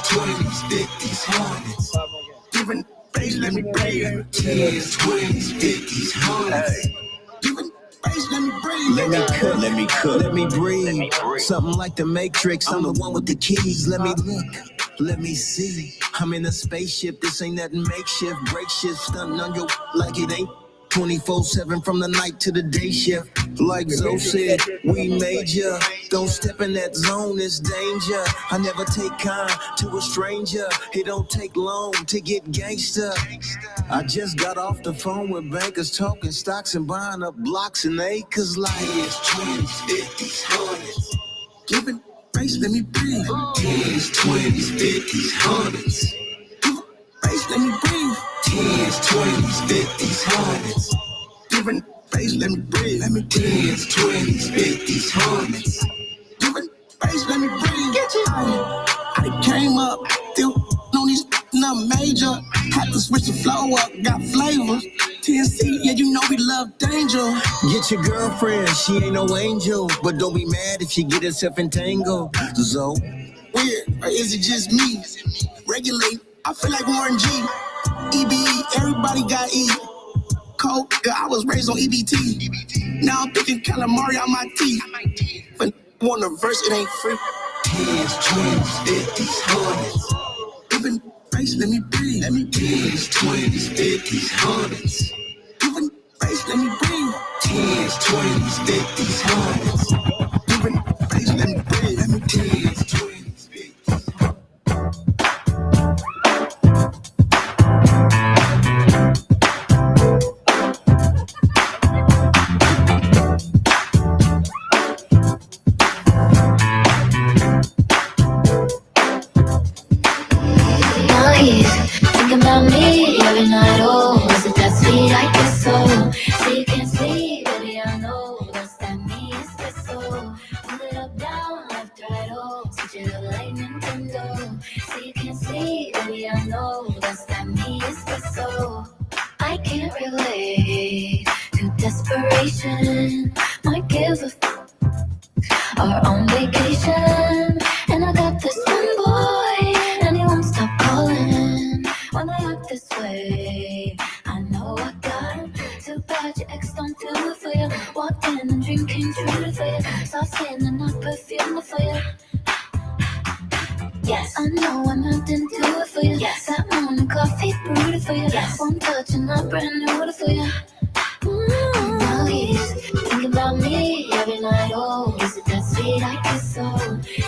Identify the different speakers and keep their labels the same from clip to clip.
Speaker 1: 20s, 50s, hundreds. Giving face, let me breathe. 10s, 20s, 50s, hundreds. Giving face, let me breathe. Let me cook, let me cook, let me breathe. Something like the Matrix, I'm the one with the keys. Let me look, let me see. I'm in a spaceship, this ain't nothing makeshift. Break shift, stunting on your like it ain't. 24/7 from the night to the day shift. Like Zoe said, we major. Don't step in that zone, it's danger. I never take kind to a stranger. It don't take long to get gangster. I just got off the phone with bankers talking stocks and buying up blocks and acres like 20s, 50s, hundreds. Giving face, let me breathe. 10s, 20s, 50s, hundreds. Face, let me breathe. 10s, 20s, 50s, hundreds. Giving face, let me breathe. Let me 10s, 20s, 50s, hundreds. Giving face, let me breathe. Get you. I came up, still on these not major. Had to switch the flow up, got flavors. TNC, yeah, you know we love danger. Get your girlfriend, she ain't no angel. But don't be mad if she get herself entangled. So weird, or is it just me? Regulate, I feel like Warren G. EBE, everybody got E. Cold, I was raised on EBT. Now I'm picking calamari on my teeth. But want a verse, it ain't free. 10s, 20s, 50s, hundreds. Giving face, let me breathe. Let me 10s, 20s, 50s, hundreds. Giving face, let me breathe. 10s, 20s, 50s, hundreds. Giving face, let me breathe. Let me 10s, 20s, 50s.
Speaker 2: Think about me every night, oh, is it that sweet? I guess so. So you can't sleep, baby, I know that's that me, espresso. Hold it up, down, left, right, oh, switch it up like Nintendo. So you can't sleep, baby, I know that's that me, espresso. I can't relate to desperation. Might give a our own vacation. And I got this one boy, and he won't stop calling. When I act this way, I know I got him. Too bad your ex don't do it for you. Walked in and dream came true for you. Soft skin and not perfume for you. Yes, I know I'm not into it for you. Yes, that morning coffee brewed for you. Yes, one touch and I'm brand new for you. Now he's thinking about me every night. Oh, is it that sweet? I guess so.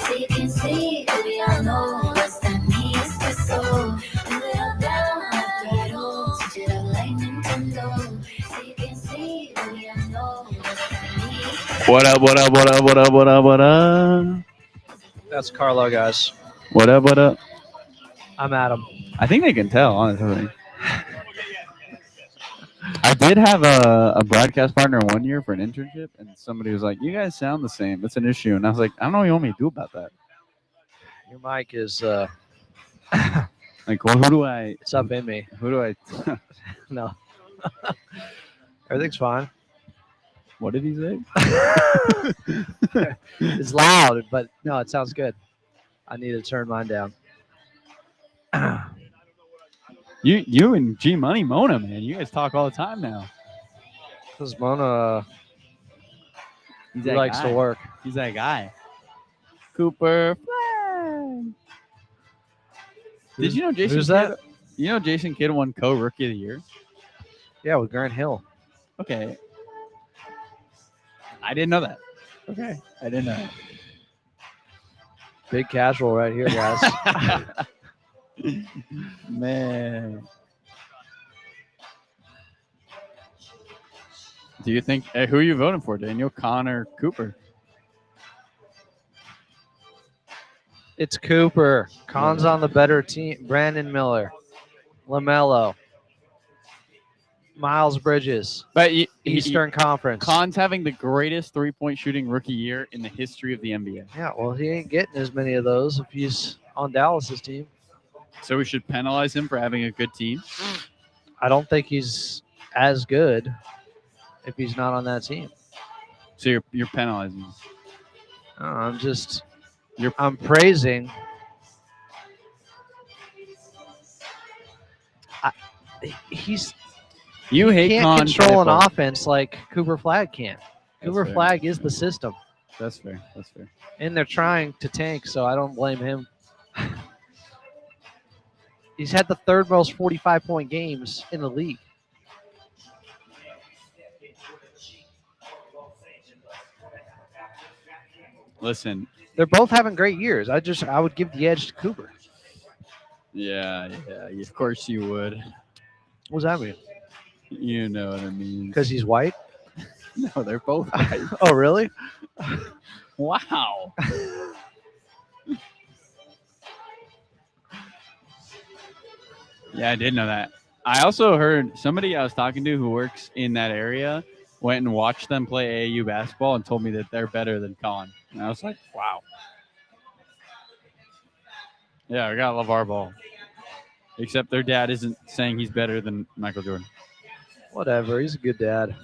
Speaker 2: So you can see, baby, I know that's that me, espresso. And we are down left, right, oh, switch it up like Nintendo. So you can see, baby, I know that's that me, espresso.
Speaker 3: What up, what up, what up, what up, what up, what up?
Speaker 4: That's Carlo, guys.
Speaker 3: What up, what up?
Speaker 4: I'm Adam.
Speaker 3: I think they can tell, honestly. I did have a broadcast partner 1 year for an internship, and somebody was like, "You guys sound the same. It's an issue." And I was like, "I don't know what you want me to do about that."
Speaker 4: Your mic is
Speaker 3: Like, well, who do I?
Speaker 4: it's up in me.
Speaker 3: Who do I?
Speaker 4: No. Everything's fine.
Speaker 3: What did he say?
Speaker 4: It's loud, but no, it sounds good. I need to turn mine down.
Speaker 3: You and G Money Mona, man. You guys talk all the time now.
Speaker 4: Because Mona
Speaker 3: He's
Speaker 4: he
Speaker 3: that
Speaker 4: likes
Speaker 3: guy.
Speaker 4: to work.
Speaker 3: He's that guy. Cooper Flag. Did you know Jason?
Speaker 4: Who's
Speaker 3: Kidd,
Speaker 4: that?
Speaker 3: You know Jason Kidd won co-rookie of the year.
Speaker 4: Yeah, with Grant Hill.
Speaker 3: Okay. I didn't know that. Okay, I didn't know that.
Speaker 4: Big casual right here, guys.
Speaker 3: Man. Do you think who are you voting for, Daniel? Connor Cooper?
Speaker 4: It's Cooper. Con's on the better team. Brandon Miller. LaMelo. Miles Bridges.
Speaker 3: But
Speaker 4: Eastern Conference.
Speaker 3: Con's having the greatest three-point shooting rookie year in the history of the NBA.
Speaker 4: Yeah, well, he ain't getting as many of those if he's on Dallas's team.
Speaker 3: So we should penalize him for having a good team?
Speaker 4: I don't think he's as good if he's not on that team.
Speaker 3: So you're penalizing him.
Speaker 4: I'm praising he's
Speaker 3: You hate
Speaker 4: can't
Speaker 3: Con
Speaker 4: control an
Speaker 3: typo.
Speaker 4: offense like Cooper Flag can.
Speaker 3: That's
Speaker 4: Cooper
Speaker 3: fair.
Speaker 4: Flag is the system,
Speaker 3: That's fair. That's fair.
Speaker 4: and they're trying to tank, so I don't blame him. He's had the third most 45-point games in the league.
Speaker 3: Listen,
Speaker 4: They're both having great years. I would give the edge to Cooper.
Speaker 3: yeah, of course you would.
Speaker 4: What does that mean?
Speaker 3: You know what I mean.
Speaker 4: Because he's white?
Speaker 3: No, they're both right.
Speaker 4: Oh, really?
Speaker 3: Wow. Yeah, I did know that. I also heard somebody I was talking to who works in that area went and watched them play AAU basketball and told me that they're better than Con. And I was like, wow. Yeah, I gotta love our ball. Except their dad isn't saying he's better than Michael Jordan.
Speaker 4: Whatever. He's a good dad.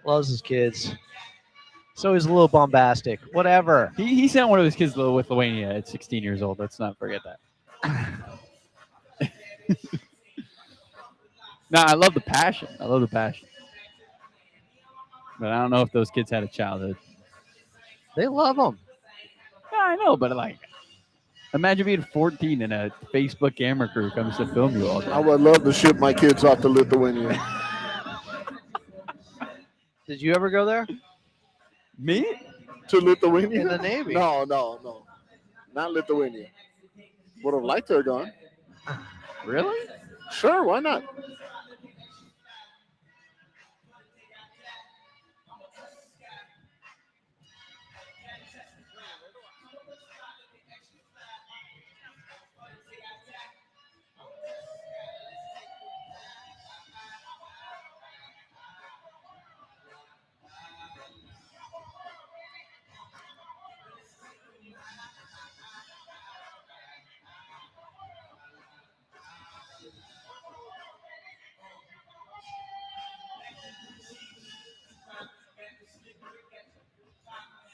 Speaker 4: Loves his kids. So he's a little bombastic. Whatever.
Speaker 3: He sent one of his kids to Lithuania at 16 years old. Let's not forget that. No, I love the passion. But I don't know if those kids had a childhood.
Speaker 4: They love him.
Speaker 3: Yeah, I know, but like, imagine being 14 and a Facebook camera crew comes to film you all day.
Speaker 5: I would love to ship my kids off to Lithuania.
Speaker 4: Did you ever go there?
Speaker 3: Me?
Speaker 5: To Lithuania?
Speaker 4: In the Navy?
Speaker 5: No. Not Lithuania. Would have liked to have gone.
Speaker 3: Really?
Speaker 5: Sure, why not?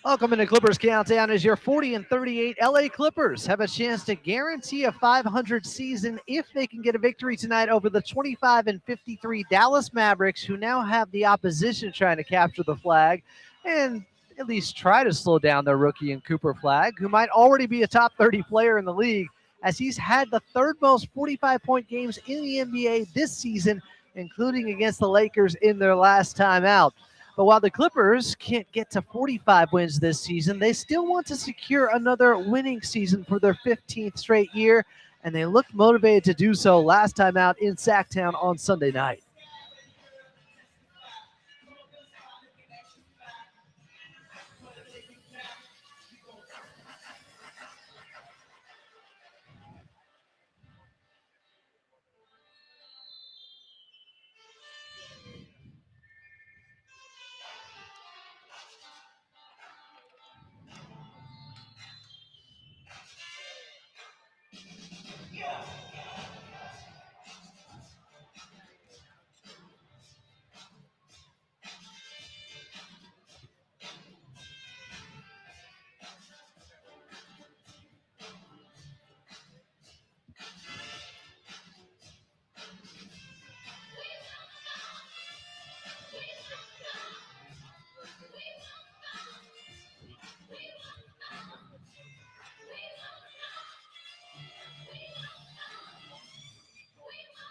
Speaker 4: Welcome into Clippers Countdown as your 40-38 LA Clippers have a chance to guarantee a 500 season if they can get a victory tonight over the 25-53 Dallas Mavericks, who now have the opposition trying to capture the flag and at least try to slow down their rookie in Cooper Flag, who might already be a top 30 player in the league, as he's had the third most 45-point games in the NBA this season, including against the Lakers in their last time out. But while the Clippers can't get to 45 wins this season, they still want to secure another winning season for their 15th straight year, and they looked motivated to do so last time out in Sacktown on Sunday night.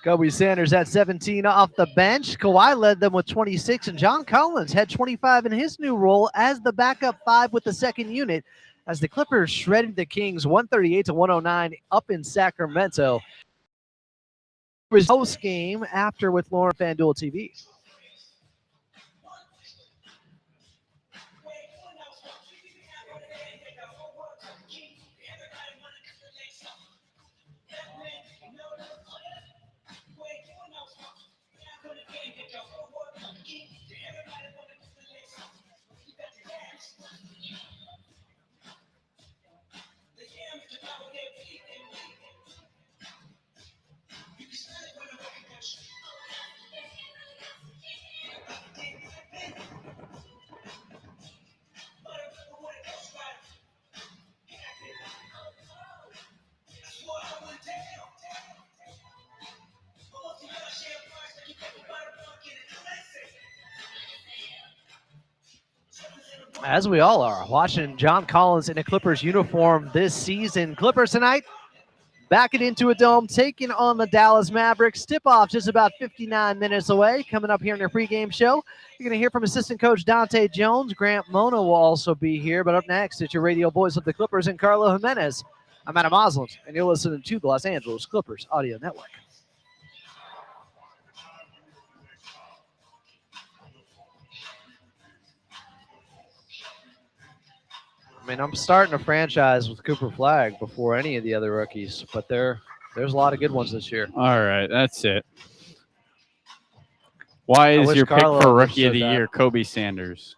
Speaker 4: Kobe Sanders at 17 off the bench. Kawhi led them with 26, and John Collins had 25 in his new role as the backup five with the second unit, as the Clippers shredded the Kings 138-109 up in Sacramento. His post game after with Lauren FanDuel TV. As we all are, watching John Collins in a Clippers uniform this season. Clippers tonight, back it into a dome, taking on the Dallas Mavericks. Tip-off just about 59 minutes away. Coming up here in your pregame show, you're going to hear from assistant coach Dante Jones. Grant Mona will also be here. But up next, it's your radio voice of the Clippers and Carlo Jimenez. I'm Adam Osland, and you're listening to the Los Angeles Clippers Audio Network. I mean, I'm starting a franchise with Cooper Flagg before any of the other rookies, but there's a lot of good ones this year.
Speaker 3: All right, that's it. Why is
Speaker 4: wish
Speaker 3: your
Speaker 4: Carlo
Speaker 3: pick for Rookie of the
Speaker 4: understood that.
Speaker 3: Year Kobe Sanders?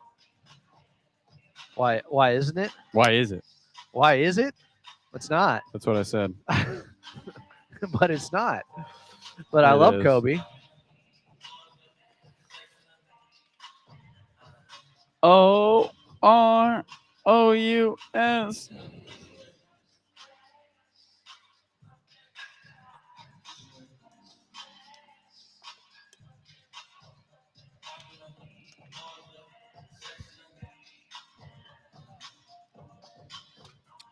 Speaker 4: Why isn't it?
Speaker 3: Why is it?
Speaker 4: Why is it? It's not.
Speaker 3: That's what I said.
Speaker 4: But it's not. But I love
Speaker 3: is.
Speaker 4: Kobe.
Speaker 3: O-R-O-U-S.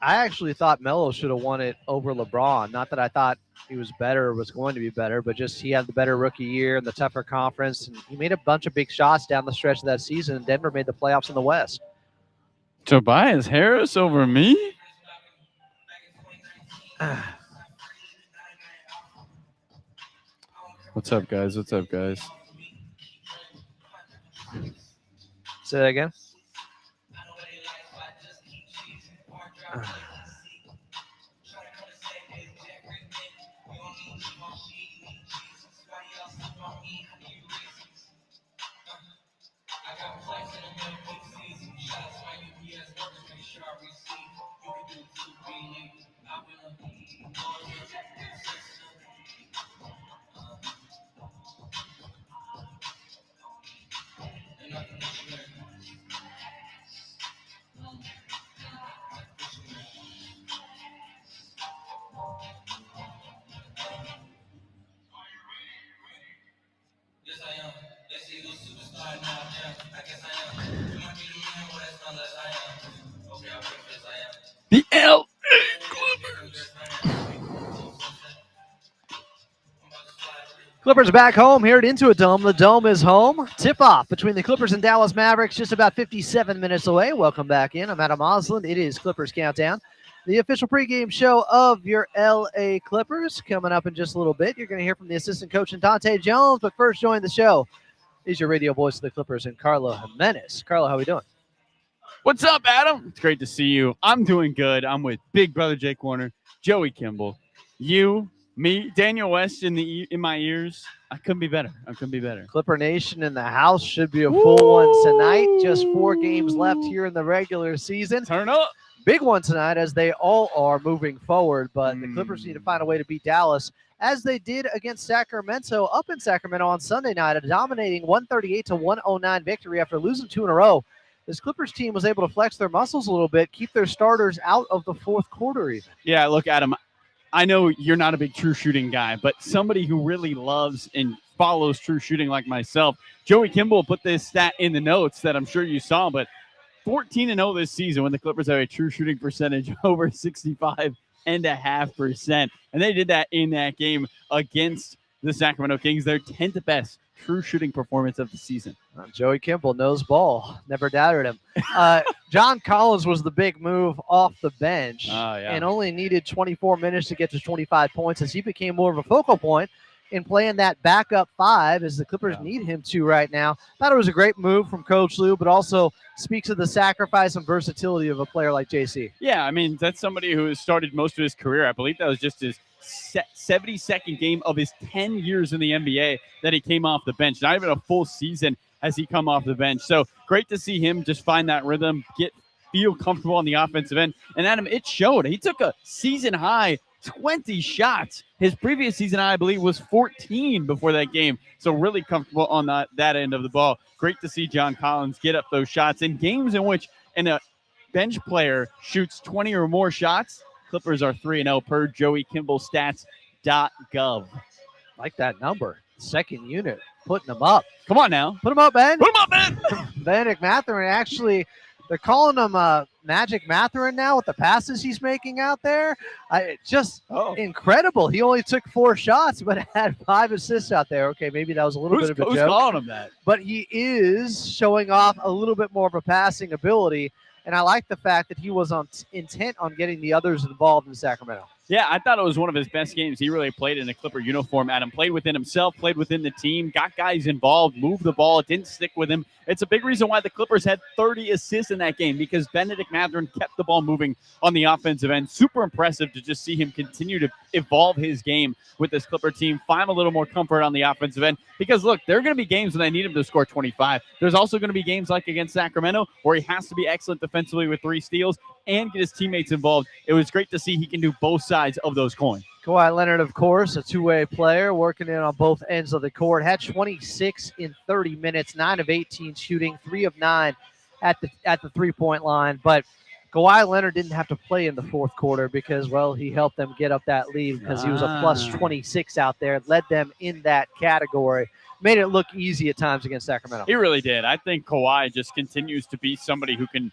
Speaker 4: I actually thought Melo should have won it over LeBron. Not that I thought he was better or was going to be better, but just he had the better rookie year and the tougher conference. And he made a bunch of big shots down the stretch of that season. And Denver made the playoffs in the West.
Speaker 3: Tobias Harris over me? What's up, guys? What's up, guys?
Speaker 4: Say that again.
Speaker 3: The L.
Speaker 4: Clippers back home here at Intuit Dome. The Dome is home. Tip-off between the Clippers and Dallas Mavericks just about 57 minutes away. Welcome back in. I'm Adam Osland. It is Clippers Countdown, the official pregame show of your LA Clippers. Coming up in just a little bit, you're going to hear from the assistant coach and Dante Jones. But first, join the show is your radio voice of the Clippers and Carlo Jimenez. Carlo, how are we doing?
Speaker 3: What's up, Adam? It's great to see you. I'm doing good. I'm with Big Brother Jake Warner, Joey Kimball, you, me, Daniel West in my ears. I couldn't be better.
Speaker 4: Clipper Nation in the house. Should be a full one tonight. Just 4 games left here in the regular season.
Speaker 3: Turn up.
Speaker 4: Big one tonight, as they all are moving forward. But the Clippers need to find a way to beat Dallas, as they did against Sacramento up in Sacramento on Sunday night, a dominating 138-109 victory after losing 2 in a row. This Clippers team was able to flex their muscles a little bit, keep their starters out of the fourth quarter even.
Speaker 3: Yeah, look, Adam, I know you're not a big true shooting guy, but somebody who really loves and follows true shooting like myself, Joey Kimball put this stat in the notes that I'm sure you saw, but 14-0 this season when the Clippers have a true shooting percentage over 65.5%. And they did that in that game against the Sacramento Kings, their 10th best true shooting performance of the season.
Speaker 4: Joey Kimball knows ball. Never doubted him. John Collins was the big move off the bench and only needed 24 minutes to get to 25 points, as he became more of a focal point in playing that backup 5, as the Clippers need him to right now. Thought it was a great move from Coach Lou, but also speaks of the sacrifice and versatility of a player like JC.
Speaker 3: Yeah, I mean, that's somebody who has started most of his career. I believe that was just his 72nd game of his 10 years in the NBA that he came off the bench. Not even a full season has he come off the bench. So great to see him just find that rhythm, feel comfortable on the offensive end. And Adam, it showed. He took a season high 20 shots. His previous season high, I believe, was 14 before that game. So really comfortable on that end of the ball. Great to see John Collins get up those shots in games in which a bench player shoots 20 or more shots. Clippers are 3-0 per Joey Kimball stats.gov.
Speaker 4: Like that number. Second unit, putting them up.
Speaker 3: Come on now.
Speaker 4: Put them up, Ben.
Speaker 3: Put them up, Ben.
Speaker 4: Ben McMatherin actually They're calling him Magic Matherin now with the passes he's making out there. Just incredible. He only took 4 shots, but had 5 assists out there. Okay, maybe that was a little bit of a
Speaker 3: Who's
Speaker 4: joke.
Speaker 3: calling him that?
Speaker 4: But he is showing off a little bit more of a passing ability. And I like the fact that he was intent on getting the others involved in Sacramento.
Speaker 3: Yeah, I thought it was one of his best games. He really played in a Clipper uniform, Adam. Played within himself, played within the team, got guys involved, moved the ball. It didn't stick with him. It's a big reason why the Clippers had 30 assists in that game, because Benedict Mathurin kept the ball moving on the offensive end. Super impressive to just see him continue to evolve his game with this Clipper team, find a little more comfort on the offensive end. Because, look, there are going to be games when they need him to score 25. There's also going to be games like against Sacramento where he has to be excellent defensively with 3 steals and get his teammates involved. It was great to see he can do both sides of those coins.
Speaker 4: Kawhi Leonard, of course, a two-way player, working in on both ends of the court. Had 26 in 30 minutes, 9 of 18 shooting, 3 of 9 at the three-point line. But Kawhi Leonard didn't have to play in the fourth quarter because, well, he helped them get up that lead because he was a plus 26 out there, led them in that category. Made it look easy at times against Sacramento.
Speaker 3: He really did. I think Kawhi just continues to be somebody who can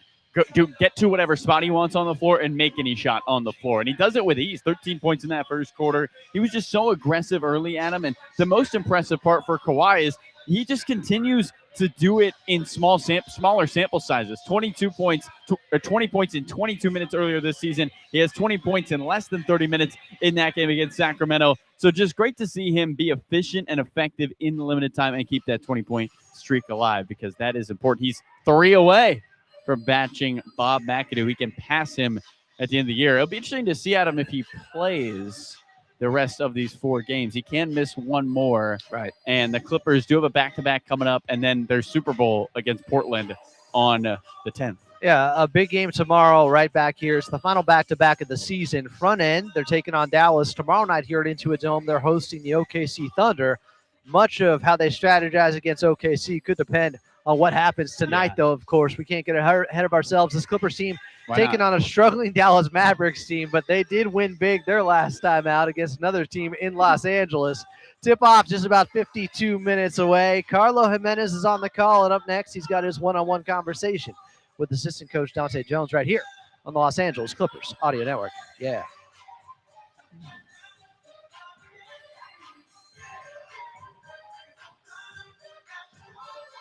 Speaker 3: get to whatever spot he wants on the floor and make any shot on the floor. And he does it with ease. 13 points in that first quarter. He was just so aggressive early, Adam. And the most impressive part for Kawhi is he just continues to do it in smaller sample sizes. 22 points, or 20 points in 22 minutes earlier this season. He has 20 points in less than 30 minutes in that game against Sacramento. So just great to see him be efficient and effective in the limited time and keep that 20-point streak alive, because that is important. He's 3 away from batching Bob McAdoo. He can pass him at the end of the year. It'll be interesting to see, Adam, if he plays the rest of these 4 games. He can miss one more.
Speaker 4: Right.
Speaker 3: And the Clippers do have a back-to-back coming up, and then their Super Bowl against Portland on the 10th.
Speaker 4: Yeah, a big game tomorrow right back here. It's the final back-to-back of the season. Front end, they're taking on Dallas. Tomorrow night here at Intuit Dome, they're hosting the OKC Thunder. Much of how they strategize against OKC could depend on what happens tonight, though, of course. We can't get ahead of ourselves. This Clippers team taking on a struggling Dallas Mavericks team, but they did win big their last time out against another team in Los Angeles. Tip-off just about 52 minutes away. Carlo Jimenez is on the call, and up next, he's got his one-on-one conversation with assistant coach Dante Jones right here on the Los Angeles Clippers Audio Network. Yeah.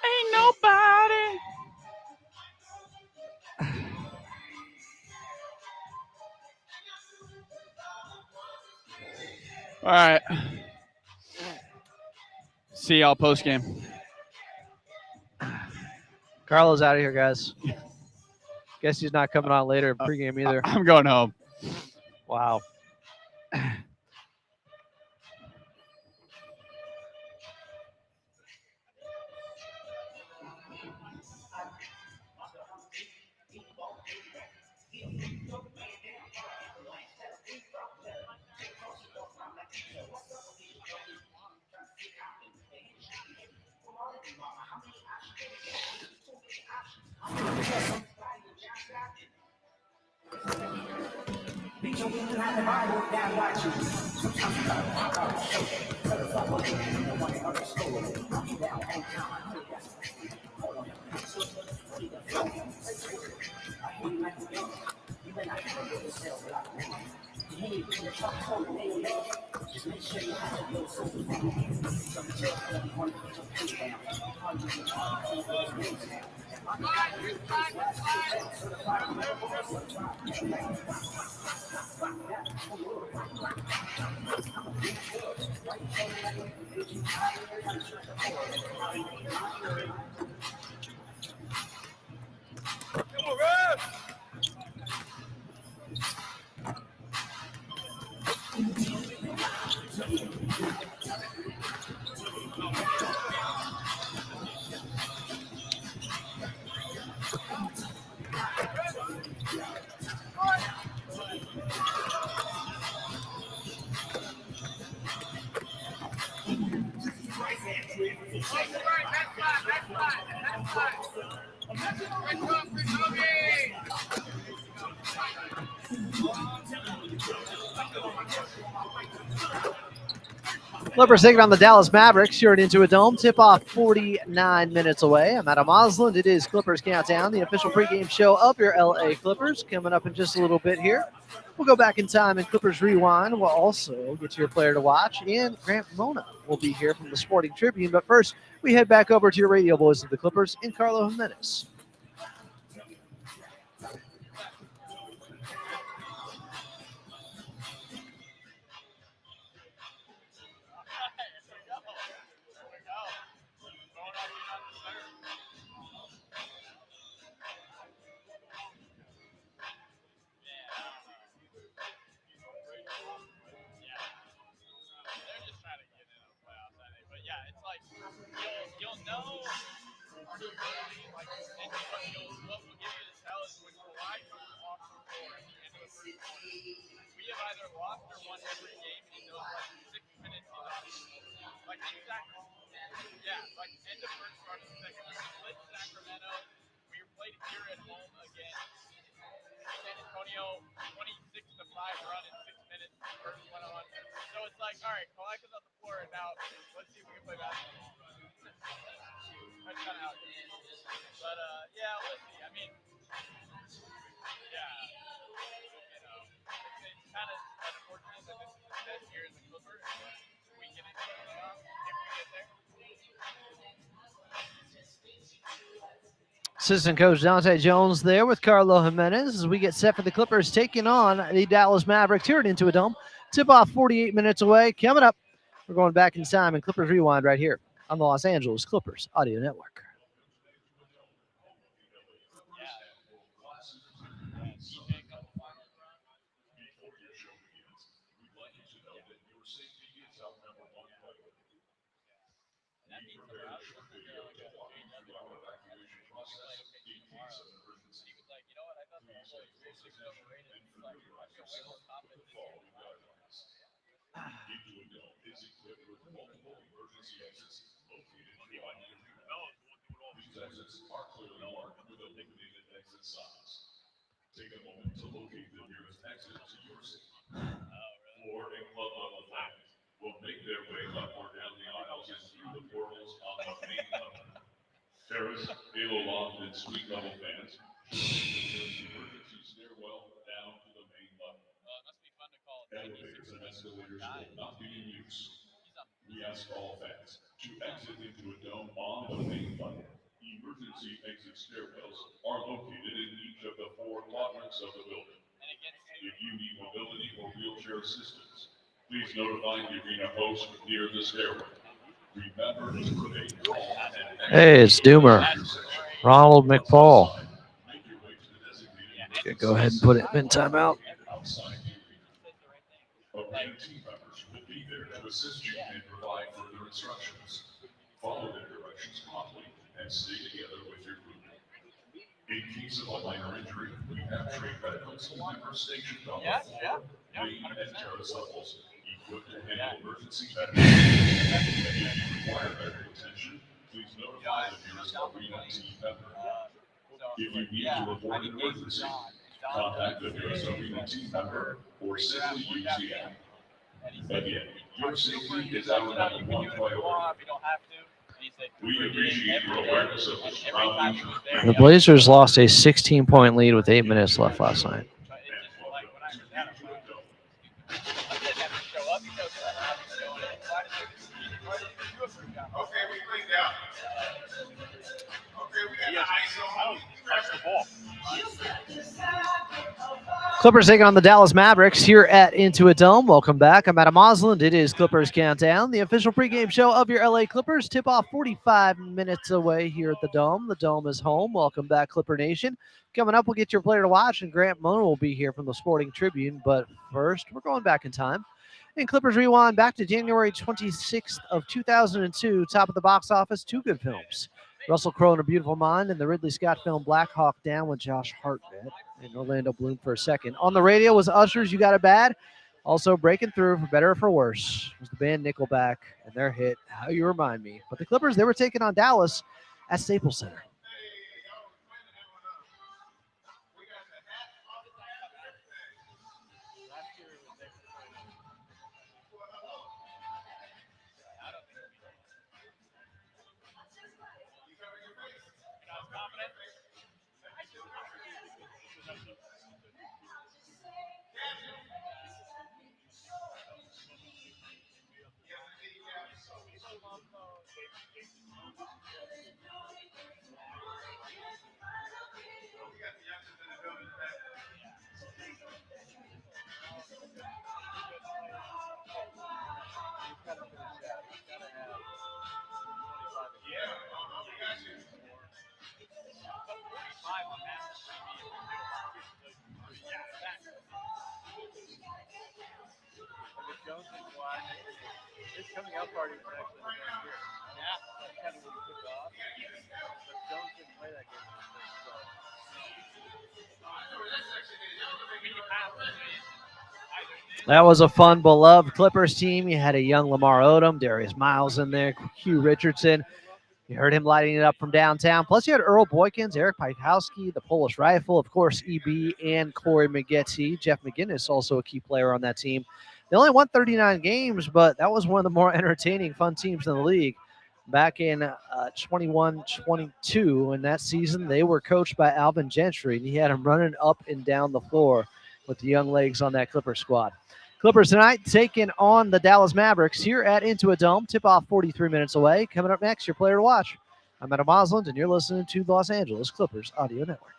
Speaker 3: Ain't nobody. All right. See y'all post game.
Speaker 4: Carlo's out of here, guys. Guess he's not coming on later pregame either.
Speaker 3: I'm going home.
Speaker 4: Wow. Clippers taking on the Dallas Mavericks. You're into a dome. Tip-off 49 minutes away. I'm Adam Osland. It is Clippers Countdown, the official pregame show of your LA Clippers. Coming up in just a little bit here. We'll go back in time and Clippers Rewind. We'll also get to your player to watch. And Grant Mona will be here from the Sporting Tribune. But first, we head back over to your radio voice of the Clippers in Carlo Jimenez. Assistant coach Dante Jones there with Carlo Jimenez as we get set for the Clippers taking on the Dallas Mavericks here at Into a Dome. Tip-off 48 minutes away. Coming up, we're going back in time and Clippers Rewind right here on the Los Angeles Clippers Audio Network.
Speaker 1: Terrace, Halo Loft, and suite level fans. Emergency stairwell down to the main level. Elevators and escalators will not be in use. We ask all fans to exit into a dome on the main level. Emergency exit stairwells are located in each of the 4 quadrants of the building. If you need mobility or wheelchair assistance, please notify the arena host near the stairway. Remember to remain calm and
Speaker 4: Hey, it's Doomer. Ronald McFall.
Speaker 1: make your way to the designated
Speaker 4: Go ahead and put it in timeout.
Speaker 1: outside the arena. Arena team members will be there to assist you and provide further instructions. Follow their directions promptly and stay together with your group. In case of a minor injury, we have trained medical team members stationed on the floor, main, and terrace levels, equipped to handle emergency medical. If you require medical attention, please notify the nearest arena team member. If you need to report an emergency, contact the nearest arena team member or simply use the app. Again, your safety is our number one priority. We appreciate your awareness of the surroundings.
Speaker 4: The Blazers lost a 16-point lead with 8 minutes left last night. Clippers taking on the Dallas Mavericks here at Into a Dome. Welcome back. I'm Adam Osland. It is Clippers Countdown, the official pregame show of your LA Clippers. Tip-off 45 minutes away here at the Dome. The Dome is home. Welcome back, Clipper Nation. Coming up, we'll get your player to watch, and Grant Mona will be here from the Sporting Tribune. But first, we're going back in time. In Clippers Rewind, back to January 26th of 2002, top of the box office, 2 good films. Russell Crowe in A Beautiful Mind and the Ridley Scott film Black Hawk Down with Josh Hartnett and Orlando Bloom for a second. On the radio was Usher's You Got It Bad. Also breaking through, for better or for worse, was the band Nickelback and their hit, How You Remind Me. But the Clippers, they were taking on Dallas at Staples Center. That was a fun, beloved Clippers team. You had a young Lamar Odom, Darius Miles in there, Hugh Richardson. You heard him lighting it up from downtown. Plus, you had Earl Boykins, Eric Piatkowski, the Polish Rifle, of course, EB, and Corey Maggette. Jeff McGinnis, also a key player on that team. They only won 39 games, but that was one of the more entertaining, fun teams in the league. Back in 21-22, in that season, they were coached by Alvin Gentry, and he had them running up and down the floor with the young legs on that Clipper squad. Clippers tonight taking on the Dallas Mavericks here at Into a Dome. Tip-off 43 minutes away. Coming up next, your player to watch. I'm Adam Osland, and you're listening to the Los Angeles Clippers Audio Network.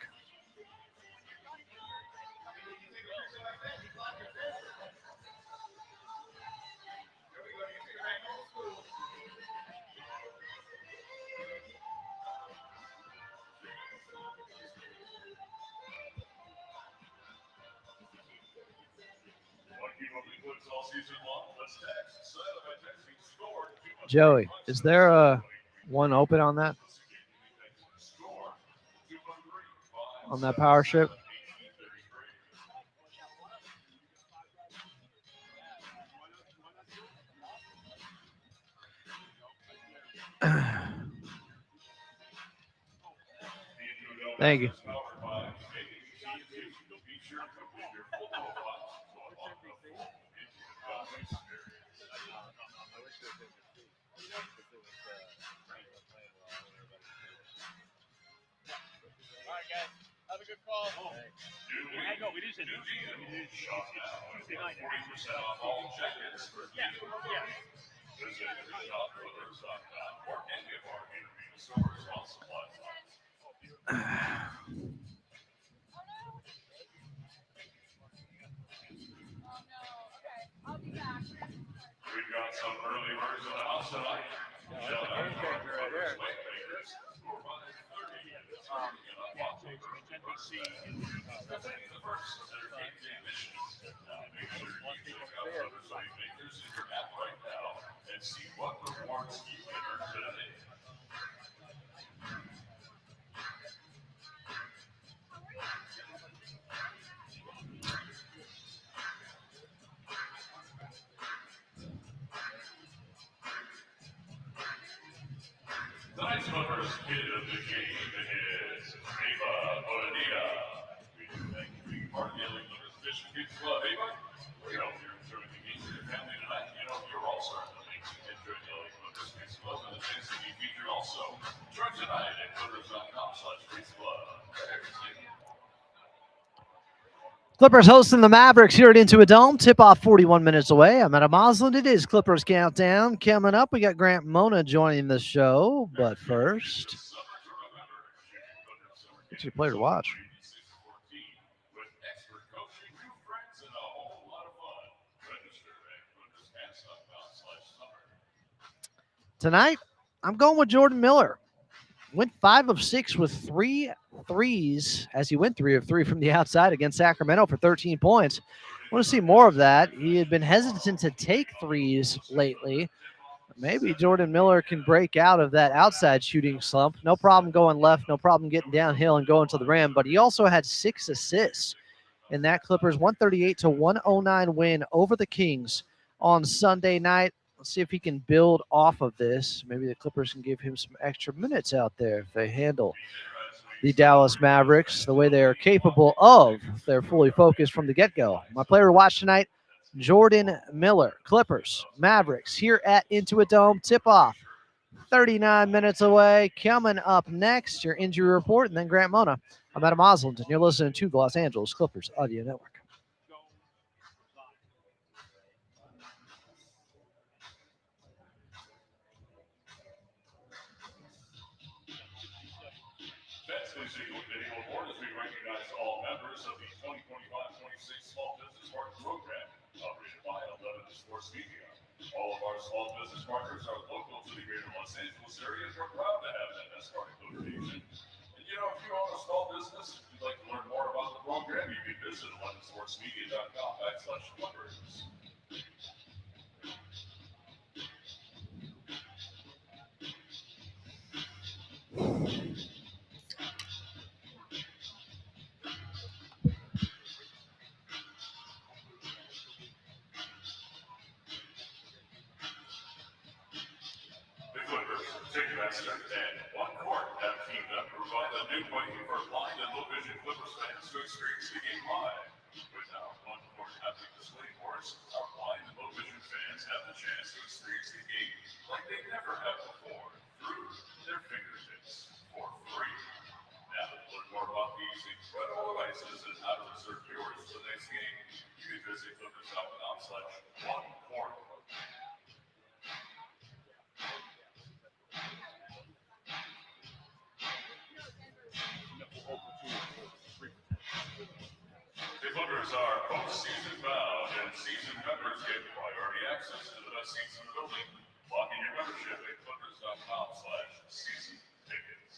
Speaker 4: Joey, is there a one open on that? On that power strip? Thank you.
Speaker 1: Tonight's first kid of the game is Ava Bonadilla. We do thank you for being part of the LA Clippers Mission Kids Club. Ava, we hope you're enjoying the games with your family tonight. You know, you're all starting to make some enjoy the LA Clippers Kids Club and the chance to be featured also. Join tonight at Clippers.com/Kids Club.
Speaker 4: Clippers hosting the Mavericks here at Into a Dome. Tip-off 41 minutes away. I'm Adam Osland. It is Clippers Countdown. Coming up, we got Grant Mona joining the show. But first, it's your player to watch. Tonight, I'm going with Jordan Miller. Went 5 of 6 with 3 threes as he went 3 of 3 from the outside against Sacramento for 13 points. I want to see more of that. He had been hesitant to take threes lately. Maybe Jordan Miller can break out of that outside shooting slump. No problem going left, no problem getting downhill and going to the rim, but he also had 6 assists in that Clippers 138-109 win over the Kings on Sunday night. Let's see if he can build off of this. Maybe the Clippers can give him some extra minutes out there if they handle the Dallas Mavericks the way they are capable of. They're fully focused from the get-go. My player to watch tonight, Jordan Miller. Clippers, Mavericks here at Into a Dome. Tip-off 39 minutes away. Coming up next, your injury report, and then Grant Mona. I'm Adam Osland, and you're listening to the Los Angeles Clippers Audio Network.
Speaker 1: That's the Siegel Video Award as we recognize all members of the 2025-26 Small Business Partner Program, operated by 11 Sports Media. All of our small business partners are local to the greater Los Angeles area, and we're proud to have them as part of the rotation. And you know, if you own a small business and you'd like to learn more about the program, you can visit 11sportsmedia.com/Clippers. answer, and one court have teamed up to provide a new way for blind and low-vision Clippers fans to experience the game live. With our one court haptic display boards, our blind and low-vision fans have the chance to experience the game like they never have before through their fingertips for free. Now, to learn more about these incredible devices and how to reserve yours for the next game, you can visit clippers.com/one-court. The Clippers are postseason bound, and season members get priority access to the best seats in the building. Lock in your membership at clippers.com/season tickets.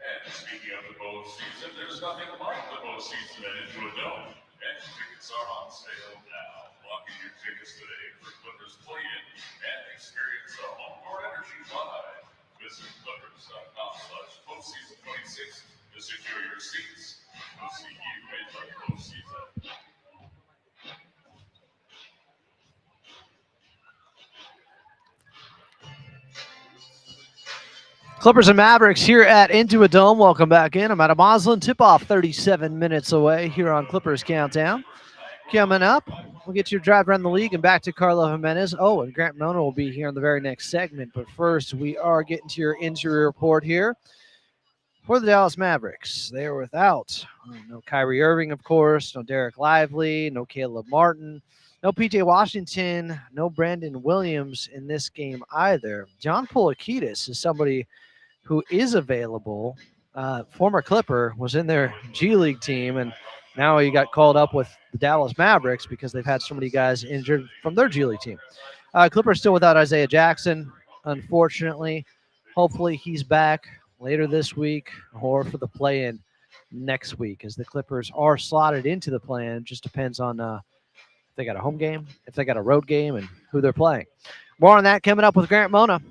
Speaker 1: And speaking of the postseason, there's nothing like the postseason at Into a Dome. And tickets are on sale now. Lock in your tickets today for Clippers play-in and experience the home court energy live. Visit clippers.com/postseason 26 to secure your seats. We'll see you in the postseason.
Speaker 4: Clippers and Mavericks here at Into a Dome. Welcome back in. I'm Adam Moslin. Tip-off 37 minutes away here on Clippers Countdown. Coming up, we'll get your drive around the league and back to Carlo Jimenez. Oh, and Grant Mona will be here in the very next segment. But first, we are getting to your injury report here for the Dallas Mavericks. They are without no Kyrie Irving, of course, no Derek Lively, no Caleb Martin, no PJ Washington, no Brandon Williams in this game either. John Polakidis is somebody who is available. Former Clipper, was in their G League team, and now he got called up with the Dallas Mavericks because they've had so many guys injured from their G League team. Clippers still without Isaiah Jackson, unfortunately. Hopefully he's back later this week or for the play-in next week, as the Clippers are slotted into the play-in. It just depends on if they got a home game, if they got a road game, and who they're playing. More on that coming up with Grant Mona.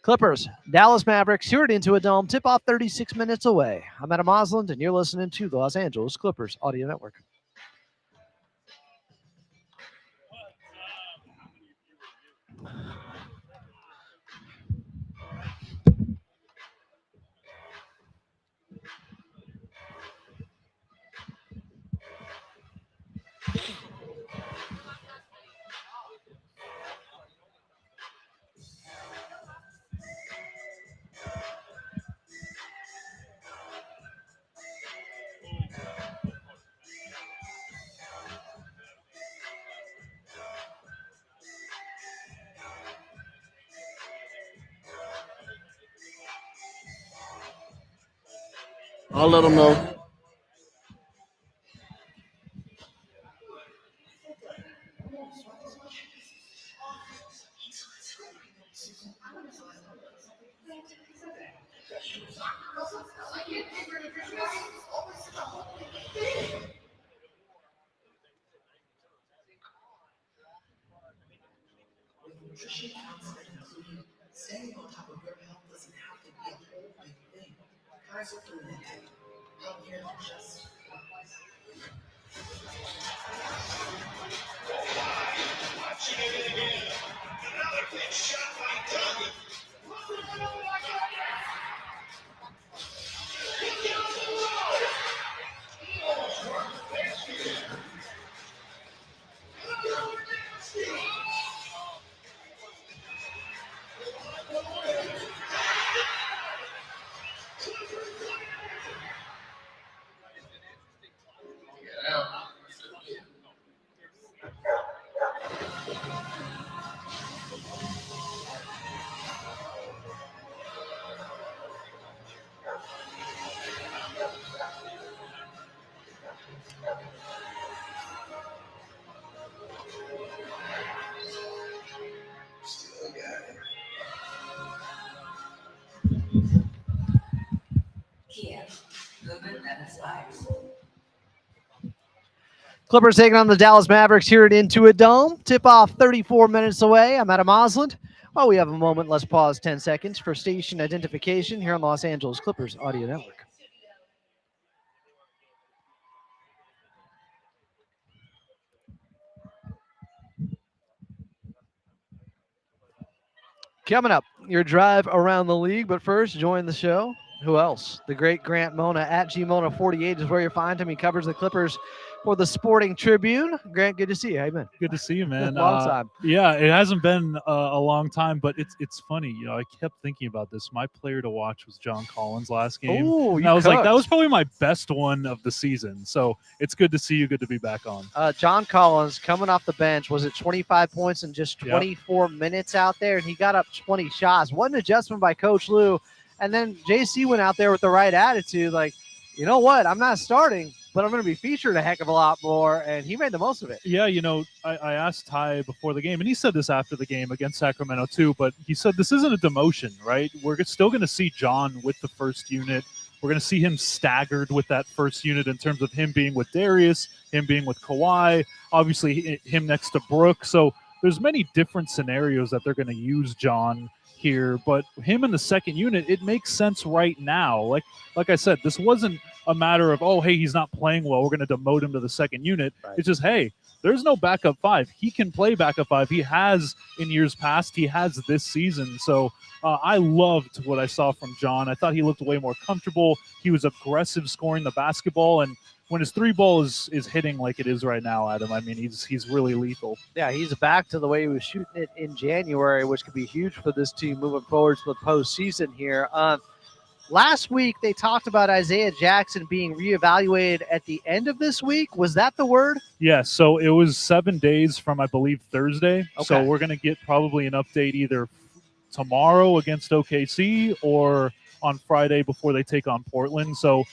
Speaker 4: Clippers, Dallas Mavericks, here at Into a Dome. Tip-off 36 minutes away. I'm Adam Moslin, and you're listening to the Los Angeles Clippers Audio Network.
Speaker 5: I'll let them know.
Speaker 1: Nutrition counts include staying on top of your health doesn't have to be a whole big thing. Kaiser Permanente. Healthcare that just works. Watching it again. Another big shot by Doug.
Speaker 4: Clippers taking on the Dallas Mavericks here at Into a Dome. Tip-off 34 minutes away. I'm Adam Osland. While we have a moment, let's pause 10 seconds for station identification here on Los Angeles Clippers Audio Network. Coming up, your drive around the league. But first, join the show. Who else? The great Grant Mona at GMona48 is where you find him. He covers the Clippers for the Sporting Tribune. Grant, good to see you. How you been?
Speaker 6: Good to see you, man.
Speaker 4: Long time.
Speaker 6: Yeah, it hasn't been a long time, but it's funny. I kept thinking about this. My player to watch was John Collins last game.
Speaker 4: Oh,
Speaker 6: and I was like, that was probably my best one of the season. So it's good to see you. Good to be back on.
Speaker 4: John Collins coming off the bench. Was it 25 points in just 24 minutes out there? And he got up 20 shots. What an adjustment by Coach Lou. And then JC went out there with the right attitude. Like, you know what? I'm not starting, but I'm going to be featured a heck of a lot more. And he made the most of it.
Speaker 6: Yeah, I asked Ty before the game, and he said this after the game against Sacramento too, but he said this isn't a demotion, right? We're still going to see John with the first unit. We're going to see him staggered with that first unit in terms of him being with Darius, him being with Kawhi, obviously him next to Brooke. So there's many different scenarios that they're going to use John here, but him in the second unit, it makes sense right now. Like I said, this wasn't a matter of, oh, hey, he's not playing well, we're going to demote him to the second unit. Right. It's just, hey, there's no backup five. He can play backup five. He has in years past. He has this season. So I loved what I saw from John. I thought he looked way more comfortable. He was aggressive scoring the basketball, and when his three ball is hitting like it is right now, Adam, I mean, he's really lethal.
Speaker 4: Yeah, he's back to the way he was shooting it in January, which could be huge for this team moving forward to the postseason here. Last week, they talked about Isaiah Jackson being reevaluated at the end of this week. Was that the word?
Speaker 6: Yeah, so it was 7 days from, I believe, Thursday. Okay. So we're going to get probably an update either tomorrow against OKC or on Friday before they take on Portland. So,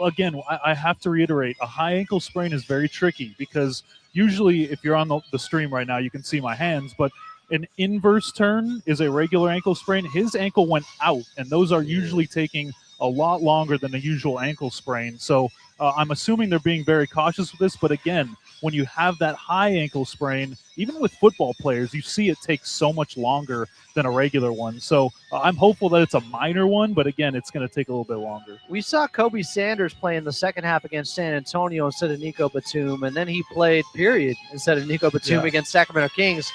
Speaker 6: again, I have to reiterate, a high ankle sprain is very tricky because usually if you're on the stream right now, you can see my hands, but an inverse turn is a regular ankle sprain. His ankle went out, and those are usually taking a lot longer than a usual ankle sprain. So I'm assuming they're being very cautious with this. But again, when you have that high ankle sprain, even with football players, you see it takes so much longer than a regular one. So I'm hopeful that it's a minor one, but again, it's going to take a little bit longer.
Speaker 4: We saw Kobe Sanders play in the second half against San Antonio instead of Nico Batum, and then he played period instead of Nico Batum against Sacramento Kings.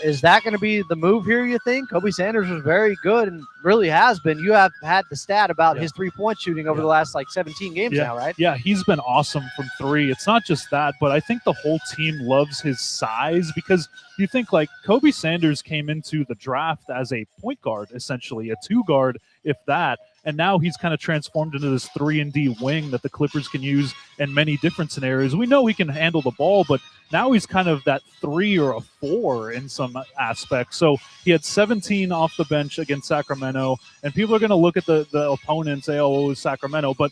Speaker 4: Is that going to be the move here, you think? Kobe Sanders was very good and really has been. You have had the stat about his three-point shooting over the last, 17 games now, right?
Speaker 6: Yeah, he's been awesome from three. It's not just that, but I think the whole team loves his size because you think, Kobe Sanders came into the draft as a point guard, essentially, a two-guard, if that, and now he's kind of transformed into this 3-and-D wing that the Clippers can use in many different scenarios. We know he can handle the ball, but now he's kind of that 3 or a 4 in some aspects. So he had 17 off the bench against Sacramento, and people are going to look at the opponent and say, oh, it was Sacramento. But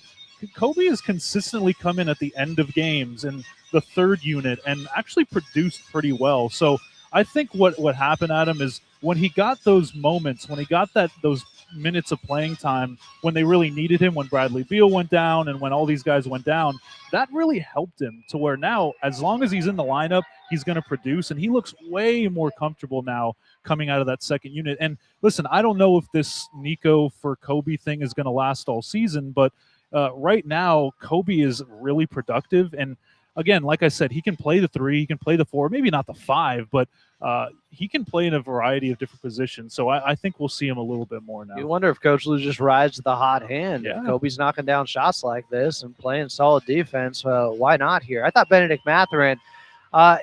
Speaker 6: Kobe has consistently come in at the end of games in the third unit and actually produced pretty well. So I think what happened, Adam, is when he got those moments, when he got those minutes of playing time, when they really needed him, when Bradley Beal went down and when all these guys went down, that really helped him to where now, as long as he's in the lineup, he's going to produce, and he looks way more comfortable now coming out of that second unit. And listen, I don't know if this Nico for Kobe thing is going to last all season, but right now, Kobe is really productive. And again, like I said, he can play the 3, he can play the 4, maybe not the 5, but he can play in a variety of different positions. So I think we'll see him a little bit more now.
Speaker 4: You wonder if Coach Lou just rides the hot hand.
Speaker 6: Yeah.
Speaker 4: If Kobe's knocking down shots like this and playing solid defense, why not here? I thought Benedict Mathurin,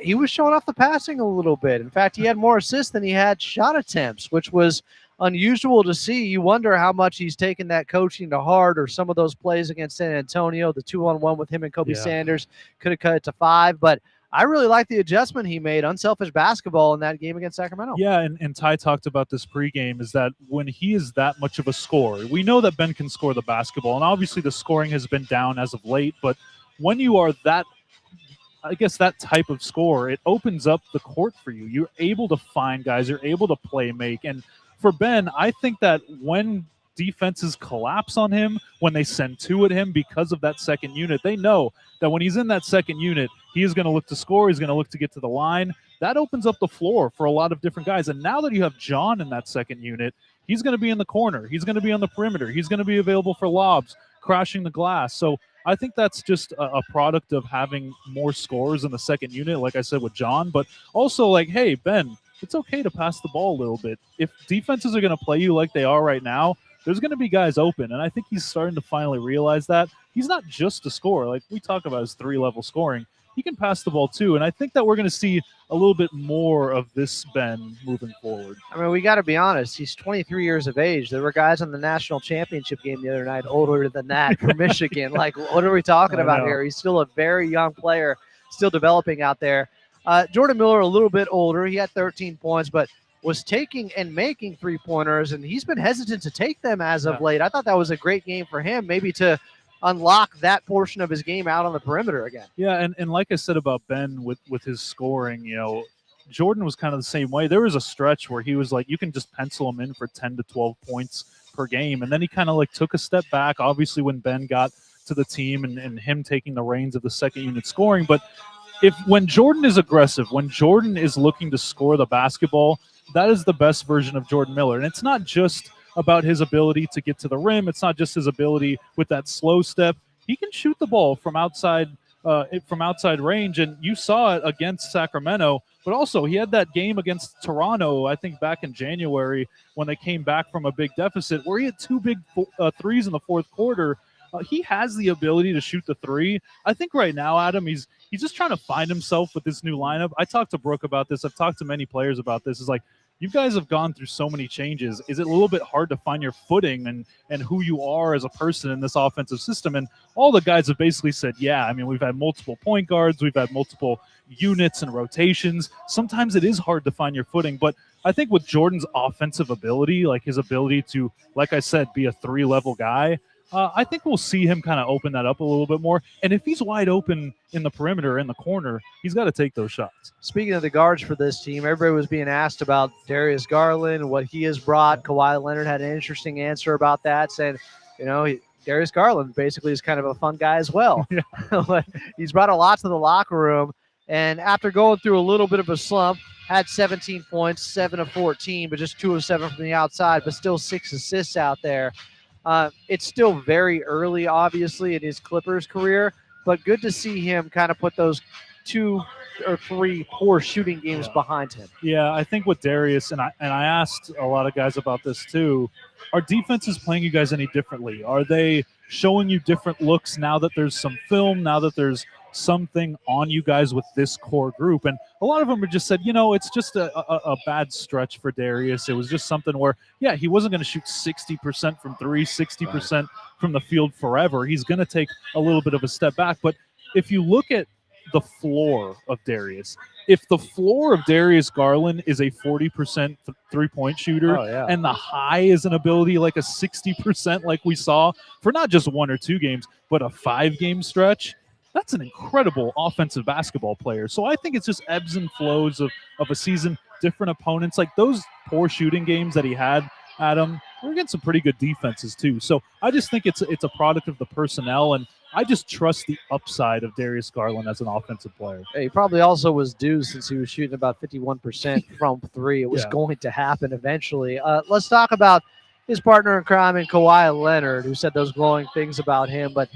Speaker 4: he was showing off the passing a little bit. In fact, he had more assists than he had shot attempts, which was unusual to see. You wonder how much he's taken that coaching to heart, or some of those plays against San Antonio, the 2-on-1 with him and Kobe Sanders could have cut it to 5. But I really like the adjustment he made, unselfish basketball in that game against Sacramento.
Speaker 6: Yeah, and Ty talked about this pregame, is that when he is that much of a scorer, we know that Ben can score the basketball, and obviously the scoring has been down as of late, but when you are that type of scorer, it opens up the court for you. You're able to find guys, you're able to play make, and for Ben, I think that when defenses collapse on him, when they send 2 at him because of that second unit, they know that when he's in that second unit, he is going to look to score, he's going to look to get to the line. That opens up the floor for a lot of different guys. And now that you have John in that second unit, he's going to be in the corner, he's going to be on the perimeter, he's going to be available for lobs, crashing the glass. So I think that's just a product of having more scorers in the second unit, like I said with John, but also hey, Ben, it's okay to pass the ball a little bit. If defenses are going to play you like they are right now, there's going to be guys open. And I think he's starting to finally realize that. He's not just a scorer. Like we talk about his 3-level scoring. He can pass the ball too. And I think that we're going to see a little bit more of this Ben moving forward.
Speaker 4: I mean, we got to be honest. He's 23 years of age. There were guys on the national championship game the other night older than that for Michigan. Like, what are we talking
Speaker 6: I
Speaker 4: about
Speaker 6: know.
Speaker 4: here? He's still a very young player, still developing out there. Jordan Miller, a little bit older. He had 13 points, but was taking and making three-pointers, and he's been hesitant to take them as of late. I thought that was a great game for him, maybe to unlock that portion of his game out on the perimeter again.
Speaker 6: Yeah, and like I said about Ben with his scoring, Jordan was kind of the same way. There was a stretch where he was like, you can just pencil him in for 10 to 12 points per game. And then he kind of like took a step back, obviously, when Ben got to the team and him taking the reins of the second unit scoring. But when Jordan is aggressive, when Jordan is looking to score the basketball, that is the best version of Jordan Miller. And it's not just about his ability to get to the rim. It's not just his ability with that slow step. He can shoot the ball from outside range, and you saw it against Sacramento. But also, he had that game against Toronto, I think back in January, when they came back from a big deficit, where he had two big threes in the fourth quarter. He has the ability to shoot the three. I think right now, Adam, he's just trying to find himself with this new lineup. I talked to Brooke about this. I've talked to many players about this. It's like, you guys have gone through so many changes. Is it a little bit hard to find your footing and who you are as a person in this offensive system? And all the guys have basically said, yeah. I mean, we've had multiple point guards. We've had multiple units and rotations. Sometimes it is hard to find your footing. But I think with Jordan's offensive ability, like his ability to, like I said, be a 3-level guy, I think we'll see him kind of open that up a little bit more. And if he's wide open in the perimeter, in the corner, he's got to take those shots.
Speaker 4: Speaking of the guards for this team, everybody was being asked about Darius Garland, what he has brought. Kawhi Leonard had an interesting answer about that, saying, Darius Garland basically is kind of a fun guy as well. But he's brought a lot to the locker room. And after going through a little bit of a slump, had 17 points, 7 of 14, but just 2 of 7 from the outside, but still 6 assists out there. It's still very early, obviously, in his Clippers career, but good to see him kind of put those 2 or 3 poor shooting games behind him.
Speaker 6: Yeah, I think with Darius, and I asked a lot of guys about this too, are defenses playing you guys any differently? Are they showing you different looks now that there's some film, now that there's something on you guys with this core group? And a lot of them have just said, it's just a bad stretch for Darius. It was just something where, he wasn't going to shoot 60% from 3, 60% from the field forever. He's going to take a little bit of a step back. But if you look at the floor of Darius, if the floor of Darius Garland is a 40% three-point shooter, and the high is an ability like a 60% like we saw for not just 1 or 2 games, but a 5-game stretch, that's an incredible offensive basketball player. So I think it's just ebbs and flows of a season, different opponents. Like those poor shooting games that he had, Adam, we're against some pretty good defenses too. So I just think it's a product of the personnel, and I just trust the upside of Darius Garland as an offensive player.
Speaker 4: He probably also was due since he was shooting about 51% from 3. It was going to happen eventually. Let's talk about his partner in crime in Kawhi Leonard, who said those glowing things about him. But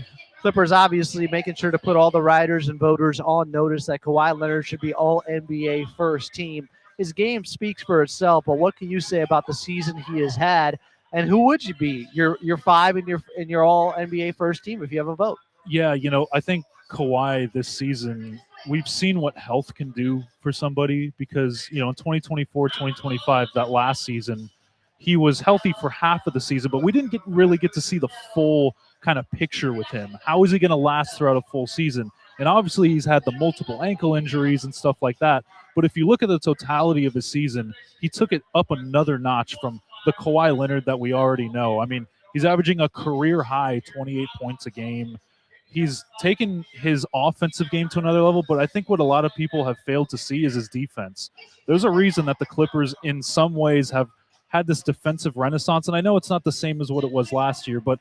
Speaker 4: Clippers obviously making sure to put all the writers and voters on notice that Kawhi Leonard should be all NBA first team. His game speaks for itself, but what can you say about the season he has had? And who would you be? Your 5 in your all NBA first team if you have a vote.
Speaker 6: Yeah, I think Kawhi this season, we've seen what health can do for somebody because, in 2024, 2025, that last season, he was healthy for half of the season, but we didn't really get to see the full kind of picture with him. How is he going to last throughout a full season? And obviously he's had the multiple ankle injuries and stuff like that. But if you look at the totality of his season, he took it up another notch from the Kawhi Leonard that we already know. I mean, he's averaging a career high 28 points a game. He's taken his offensive game to another level, but I think what a lot of people have failed to see is his defense. There's a reason that the Clippers in some ways have had this defensive renaissance, and I know it's not the same as what it was last year, but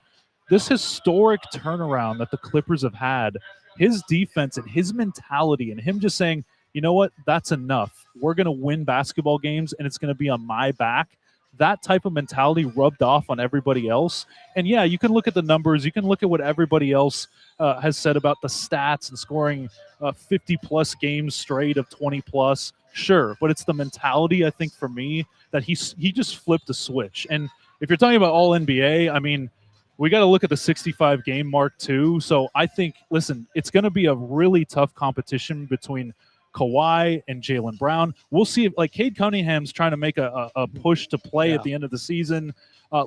Speaker 6: this historic turnaround that the Clippers have had, his defense and his mentality and him just saying, you know what, that's enough. We're going to win basketball games, and it's going to be on my back. That type of mentality rubbed off on everybody else. And yeah, you can look at the numbers. You can look at what everybody else has said about the stats and scoring 50-plus games straight of 20-plus. Sure, but it's the mentality, I think, for me, that he just flipped a switch. And if you're talking about all NBA, I mean, we got to look at the 65 game mark too. So I think, listen, it's going to be a really tough competition between Kawhi and Jaylen Brown. We'll see if, like, Cade Cunningham's trying to make a push to play at the end of the season.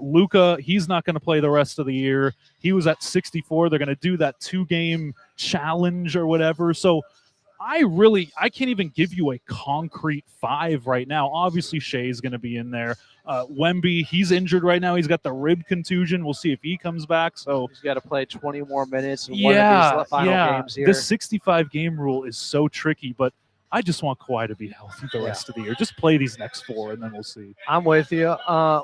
Speaker 6: Luka, he's not going to play the rest of the year. He was at 64. They're going to do that 2-game challenge or whatever. So I can't even give you a concrete 5 right now. Obviously, Shea's going to be in there. Wemby, he's injured right now. He's got the rib contusion. We'll see if he comes back. So
Speaker 4: he's got to play 20 more minutes in one of these final games here.
Speaker 6: The 65 game rule is so tricky, but I just want Kawhi to be healthy the rest of the year. Just play these next 4, and then we'll see.
Speaker 4: I'm with you.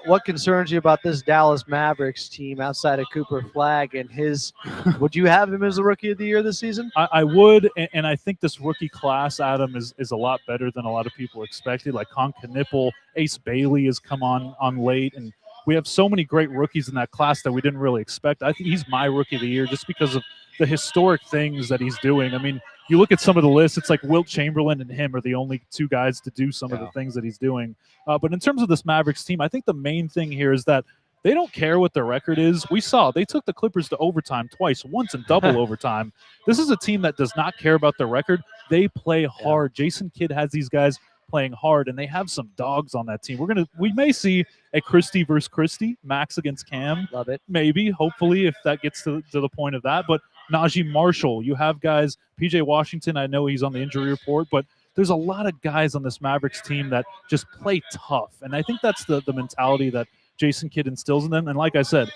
Speaker 4: What concerns you about this Dallas Mavericks team outside of Cooper Flagg and his? Would you have him as the Rookie of the Year this season?
Speaker 6: I would, and I think this rookie class, Adam, is a lot better than a lot of people expected. Like Knipple, Ace Bailey has come on late, and we have so many great rookies in that class that we didn't really expect. I think he's my Rookie of the Year just because of the historic things that he's doing. I mean, you look at some of the lists, it's like Wilt Chamberlain and him are the only 2 guys to do some of the things that he's doing. But in terms of this Mavericks team, I think the main thing here is that they don't care what their record is. We saw they took the Clippers to overtime twice, once in double overtime. This is a team that does not care about their record. They play hard. Jason Kidd has these guys playing hard, and they have some dogs on that team. We may see a Christie versus Christie, Max against Cam.
Speaker 4: Love it.
Speaker 6: Maybe, hopefully, if that gets to the point of that. But Najee Marshall, you have guys, PJ Washington, I know he's on the injury report, but there's a lot of guys on this Mavericks team that just play tough. And I think that's the mentality that Jason Kidd instills in them. And like I said,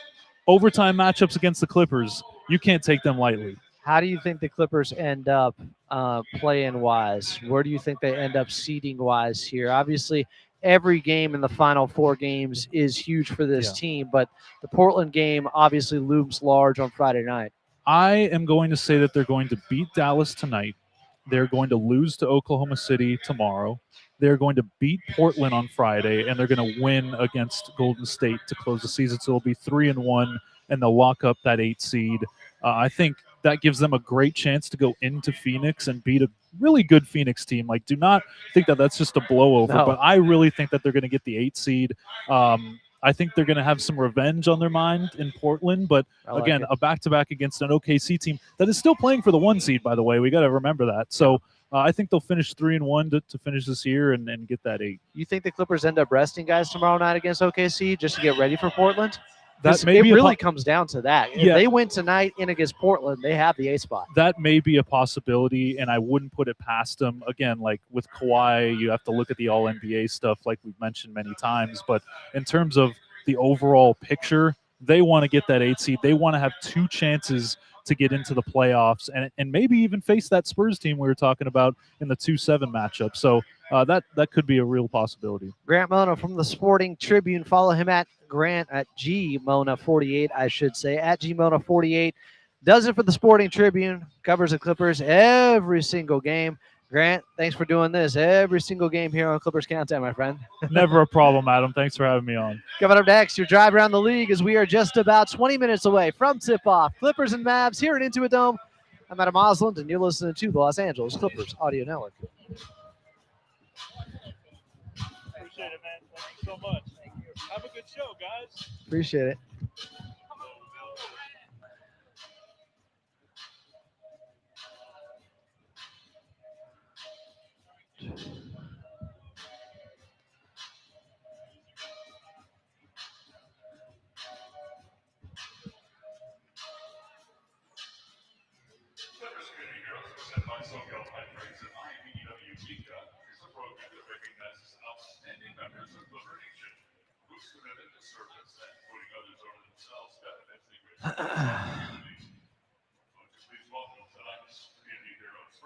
Speaker 6: overtime matchups against the Clippers, you can't take them lightly.
Speaker 4: How do you think the Clippers end up playing wise? Where do you think they end up seeding wise here? Obviously, every game in the final 4 games is huge for this team, but the Portland game obviously looms large on Friday night.
Speaker 6: I am going to say that they're going to beat Dallas tonight. They're going to lose to Oklahoma City tomorrow. They're going to beat Portland on Friday, and they're going to win against Golden State to close the season. So it'll be 3-1, and they'll lock up that 8 seed. I think that gives them a great chance to go into Phoenix and beat a really good Phoenix team. Like, do not think that that's just a blowover, but I really think that they're going to get the 8 seed. I think they're going to have some revenge on their mind in Portland, but again, a back-to-back against an OKC team that is still playing for the 1 seed, by the way. We got to remember that. So I think they'll finish 3-1 to finish this year and get that 8.
Speaker 4: You think the Clippers end up resting guys tomorrow night against OKC just to get ready for Portland?
Speaker 6: That
Speaker 4: it really comes down to that. If they win tonight in against Portland, they have the 8 spot.
Speaker 6: That may be a possibility, and I wouldn't put it past them. Again, like with Kawhi, you have to look at the All-NBA stuff like we've mentioned many times. But in terms of the overall picture, they want to get that 8 seed. They want to have 2 chances to get into the playoffs and maybe even face that Spurs team we were talking about in the 2-7 matchup. So that could be a real possibility.
Speaker 4: Grant Mona from the Sporting Tribune. Follow him at Grant at GMona48, I should say, at GMona48. Does it for the Sporting Tribune. Covers the Clippers every single game. Grant, thanks for doing this every single game here on Clippers Countdown, my friend.
Speaker 6: Never a problem, Adam. Thanks for having me on.
Speaker 4: Coming up next, your drive around the league as we are just about 20 minutes away from tip-off. Clippers and Mavs here at Intuit Dome. I'm Adam Osland, and you're listening to the Los Angeles Clippers Audio Network.
Speaker 6: Appreciate it, man. Thank you so much. Have a good show, guys.
Speaker 4: Appreciate it.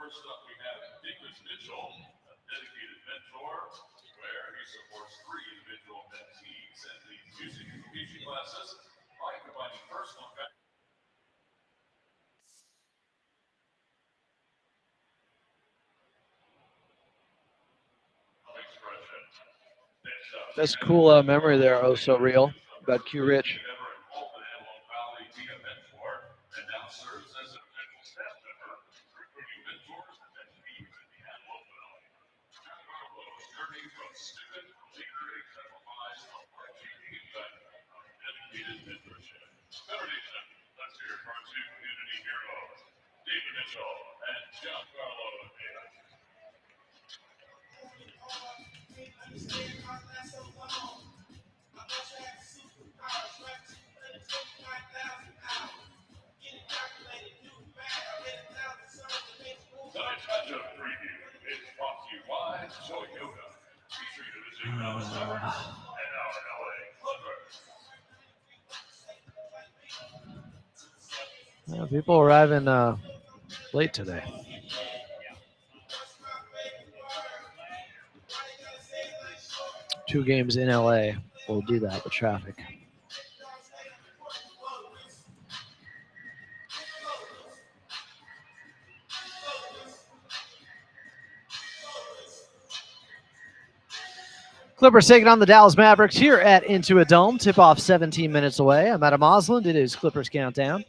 Speaker 1: First up, we have Nicholas Mitchell, a dedicated mentor, where he supports 3 individual mentees and leads music and teaching classes by combining personal expression.
Speaker 4: That's cool memory there, oh so real, about Q Rich. Yeah, people arriving late today. Two games in LA will do that with traffic. Clippers taking on the Dallas Mavericks here at Into a Dome. Tip-off 17 minutes away. I'm Adam Osland. It is Clippers Countdown.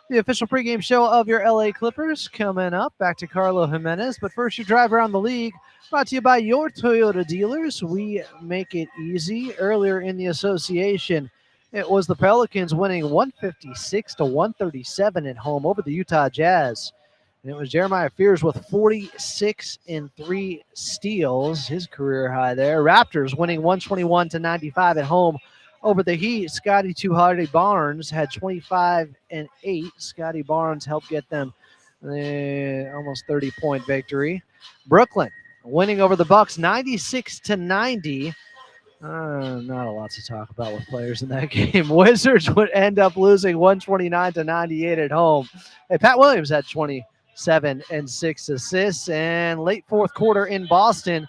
Speaker 4: The official pregame show of your LA Clippers coming up. Back to Carlo Jimenez. But first, your drive around the league. Brought to you by your Toyota dealers. We make it easy. Earlier in the association, it was the Pelicans winning 156-137 at home over the Utah Jazz. And it was Jeremiah Fears with 46 and 3 steals, his career high there. Raptors winning 121-95 at home over the Heat. Scotty Too Hardy Barnes had 25 and 8. Scotty Barnes helped get them almost 30-point victory. Brooklyn winning over the Bucks 96-90. Not a lot to talk about with players in that game. Wizards would end up losing 129-98 at home. Hey, Pat Williams had 27 and 6 assists. And late fourth quarter in Boston,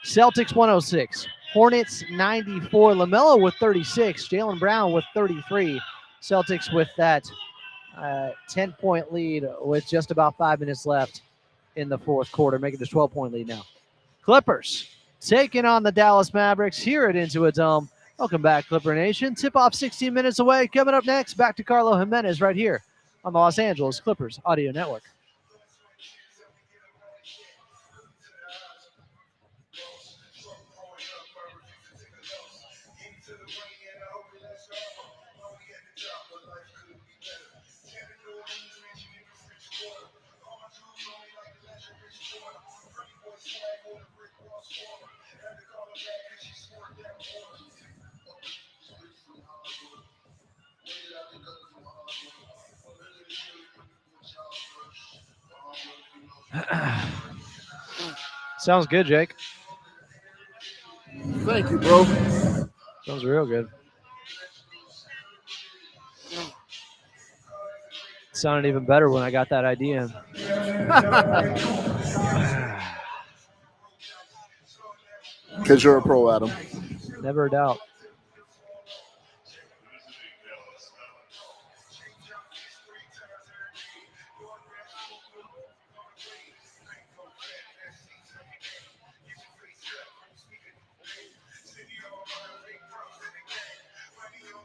Speaker 4: Celtics 106, Hornets 94. LaMelo with 36, Jaylen Brown with 33. Celtics with that 10-point lead with just about 5 minutes left in the fourth quarter, making it a 12-point lead now. Clippers taking on the Dallas Mavericks here at Into a Dome. Welcome back, Clipper Nation. Tip-off 16 minutes away. Coming up next, back to Carlo Jimenez right here on the Los Angeles Clippers Audio Network. Sounds good, Jake.
Speaker 5: Thank you, bro.
Speaker 4: Sounds real good. Sounded even better when I got that idea in.
Speaker 5: Because you're a pro, Adam.
Speaker 4: Never a doubt.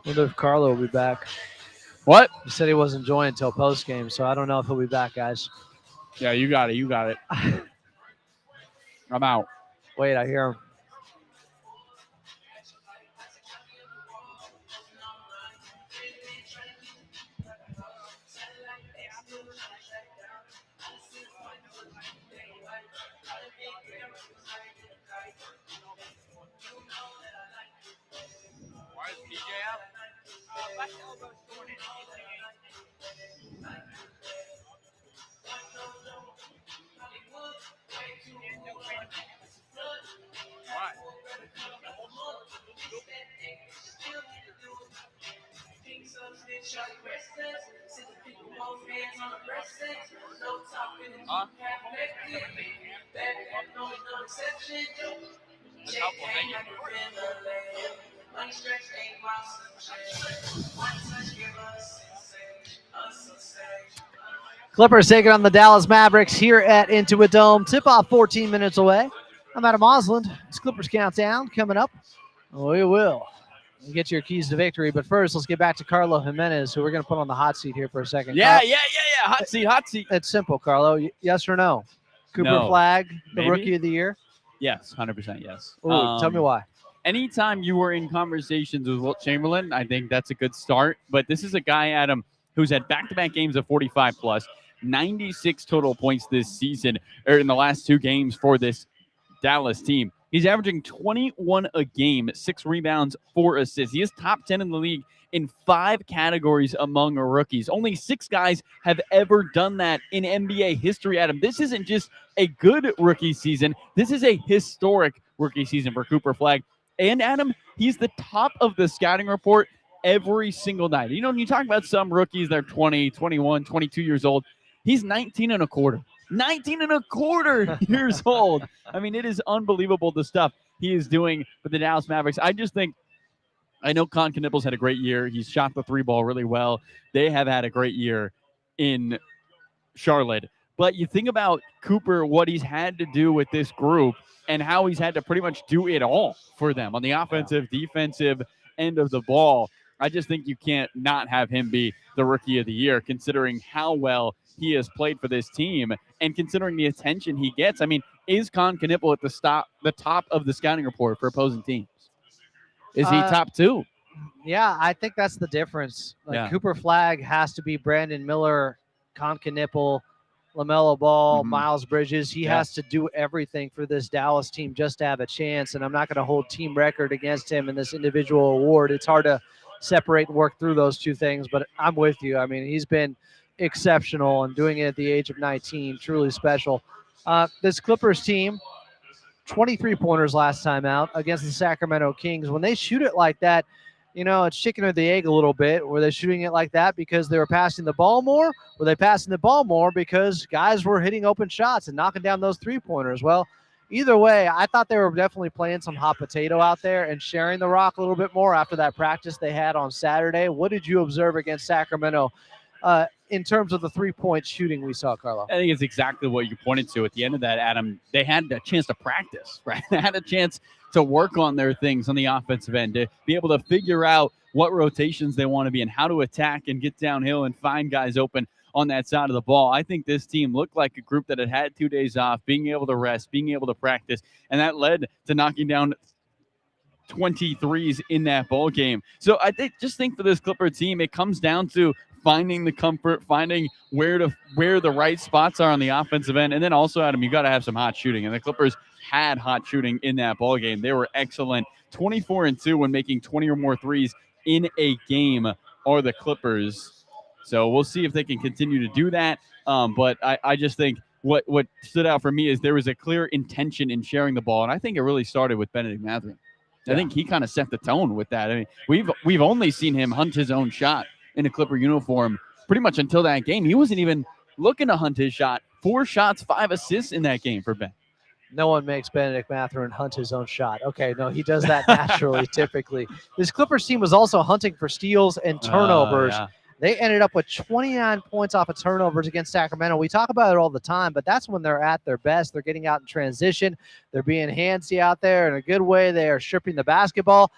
Speaker 4: Wonder if Carlo will be back.
Speaker 3: What?
Speaker 4: He said he wasn't joining until post game, so I don't know if he'll be back, guys.
Speaker 3: Yeah, you got it. You got it. I'm out.
Speaker 4: Wait, I hear him. Clippers taking on the Dallas Mavericks here at Into a Dome. Tip-off 14 minutes away. I'm Adam Osland. It's Clippers Countdown coming up. We will get your keys to victory. But first, let's get back to Carlo Jimenez, who we're going to put on the hot seat here for a second.
Speaker 3: Yeah. Hot seat, hot seat.
Speaker 4: It's simple, Carlo. Yes or no? Cooper
Speaker 3: No.
Speaker 4: Flagg, the
Speaker 3: Maybe?
Speaker 4: Rookie of the Year?
Speaker 3: Yes, 100% yes.
Speaker 4: Ooh, tell me why.
Speaker 3: Anytime you were in conversations with Wilt Chamberlain, I think that's a good start. But this is a guy, Adam, who's had back-to-back games of 45 plus. 96 total points this season, or in the last 2 games for this Dallas team. He's averaging 21 a game, 6 rebounds, 4 assists. He is top 10 in the league in 5 categories among rookies. Only 6 guys have ever done that in NBA history, Adam. This isn't just a good rookie season. This is a historic rookie season for Cooper Flagg. And Adam, he's the top of the scouting report every single night. You know, when you talk about some rookies, they're 20, 21, 22 years old. He's 19 and a quarter. 19 and a quarter years old. I mean, it is unbelievable the stuff he is doing for the Dallas Mavericks. I just think, I know Con Knipples had a great year. He's shot the 3 ball really well. They have had a great year in Charlotte. But you think about Cooper, what he's had to do with this group and how he's had to pretty much do it all for them on the offensive, defensive end of the ball. I just think you can't not have him be the rookie of the year, considering how well he has played for this team and considering the attention he gets. I mean, is Con Knippel at the top of the scouting report for opposing teams? Is he top 2?
Speaker 4: Yeah, I think that's the difference. Cooper Flagg has to be Brandon Miller, Con Knippel, LaMelo Ball, Miles Bridges. He has to do everything for this Dallas team just to have a chance, and I'm not going to hold team record against him in this individual award. It's hard to separate and work through those two things, but I'm with you. I mean, he's been exceptional and doing it at the age of 19, truly special. This Clippers team, 23 pointers last time out against the Sacramento Kings. When they shoot it like that, you know, it's chicken or the egg a little bit. Were they shooting it like that because they were passing the ball more? Were they passing the ball more because guys were hitting open shots and knocking down those 3-pointers? Well, either way, I thought they were definitely playing some hot potato out there and sharing the rock a little bit more after that practice they had on Saturday. What did you observe against Sacramento in terms of the 3-point shooting we saw, Carlo?
Speaker 3: I think it's exactly what you pointed to at the end of that, Adam. They had a chance to practice, right? They had a chance to work on their things on the offensive end, to be able to figure out what rotations they want to be in, how to attack and get downhill and find guys open on that side of the ball. I think this team looked like a group that had 2 days off, being able to rest, being able to practice, and that led to knocking down 23s in that ball game. So I think for this Clipper team, it comes down to finding the comfort, finding where the right spots are on the offensive end. And then also, Adam, you got to have some hot shooting. And the Clippers had hot shooting in that ball game. They were excellent. 24-2 when making 20 or more threes in a game are the Clippers. So we'll see if they can continue to do that. But I just think what stood out for me is there was a clear intention in sharing the ball. And I think it really started with Benedict Mathurin. I think he kind of set the tone with that. I mean, we've only seen him hunt his own shot in a Clipper uniform pretty much until that game. He wasn't even looking to hunt his shot. 4 shots, 5 assists in that game for Ben.
Speaker 4: No one makes Benedict Mathurin hunt his own shot. Okay, no, he does that naturally, typically. This Clippers team was also hunting for steals and turnovers. They ended up with 29 points off of turnovers against Sacramento. We talk about it all the time, but that's when they're at their best. They're getting out in transition. They're being handsy out there in a good way. They are stripping the basketball.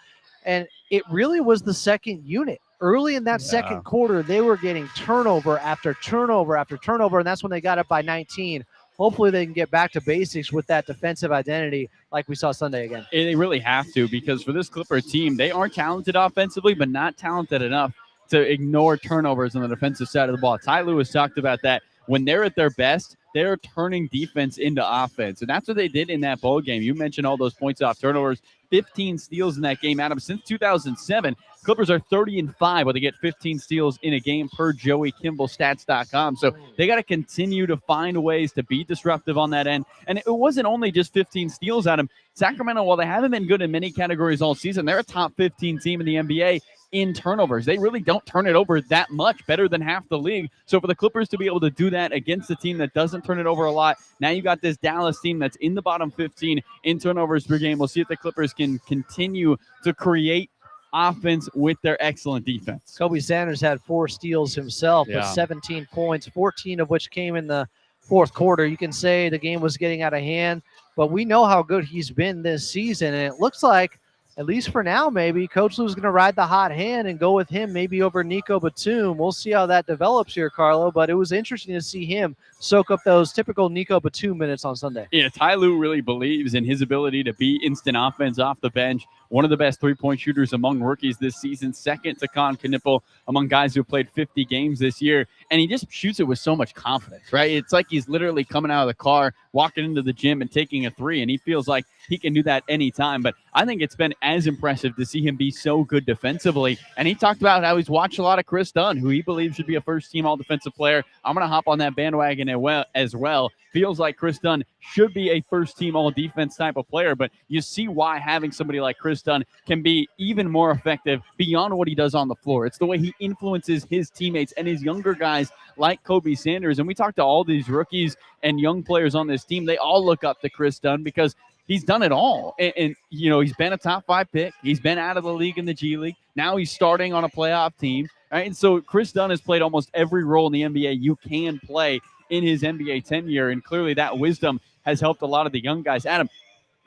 Speaker 4: And it really was the second unit. Early in that second quarter, they were getting turnover after turnover after turnover, and that's when they got up by 19. Hopefully they can get back to basics with that defensive identity like we saw Sunday again.
Speaker 3: They really have to, because for this Clipper team, they are talented offensively, but not talented enough to ignore turnovers on the defensive side of the ball. Ty Lue has talked about that. When they're at their best, they're turning defense into offense. And that's what they did in that bowl game. You mentioned all those points off turnovers, 15 steals in that game, Adam. Since 2007, Clippers are 30-5 where they get 15 steals in a game per JoeyKimballStats.com. So they got to continue to find ways to be disruptive on that end. And it wasn't only just 15 steals, Adam. Sacramento, while they haven't been good in many categories all season, they're a top 15 team in the NBA in turnovers. They really don't turn it over that much, better than half the league. So for the Clippers to be able to do that against a team that doesn't turn it over a lot, now you got this Dallas team that's in the bottom 15 in turnovers per game. We'll see if the Clippers can continue to create offense with their excellent defense.
Speaker 4: Kobe Sanders had 4 steals himself with 17 points, 14 of which came in the fourth quarter. You can say the game was getting out of hand, but we know how good he's been this season, and it looks like, at least for now, maybe Coach Lou's going to ride the hot hand and go with him maybe over Nico Batum. We'll see how that develops here, Carlo, but it was interesting to see him soak up those typical Nico Batum minutes on Sunday.
Speaker 3: Yeah, Ty Lue really believes in his ability to be instant offense off the bench one of the best three-point shooters among rookies this season, second to Con Knipple among guys who have played 50 games this year. And he just shoots it with so much confidence, right? It's like he's literally coming out of the car, walking into the gym and taking a three, and he feels like he can do that anytime. But I think it's been as impressive to see him be so good defensively. And he talked about how he's watched a lot of Chris Dunn, who he believes should be a first-team all-defensive player. I'm going to hop on that bandwagon as well. Feels like Chris Dunn should be a first-team all-defense type of player, but you see why having somebody like Chris Dunn can be even more effective beyond what he does on the floor. It's the way he influences his teammates and his younger guys like Kobe Sanders. And we talked to all these rookies and young players on this team. They all look up to Chris Dunn because he's done it all. And, you know, he's been a top 5 pick. He's been out of the league in the G League. Now he's starting on a playoff team. Right? And so Chris Dunn has played almost every role in the NBA you can play in his NBA tenure. And clearly that wisdom has helped a lot of the young guys. Adam,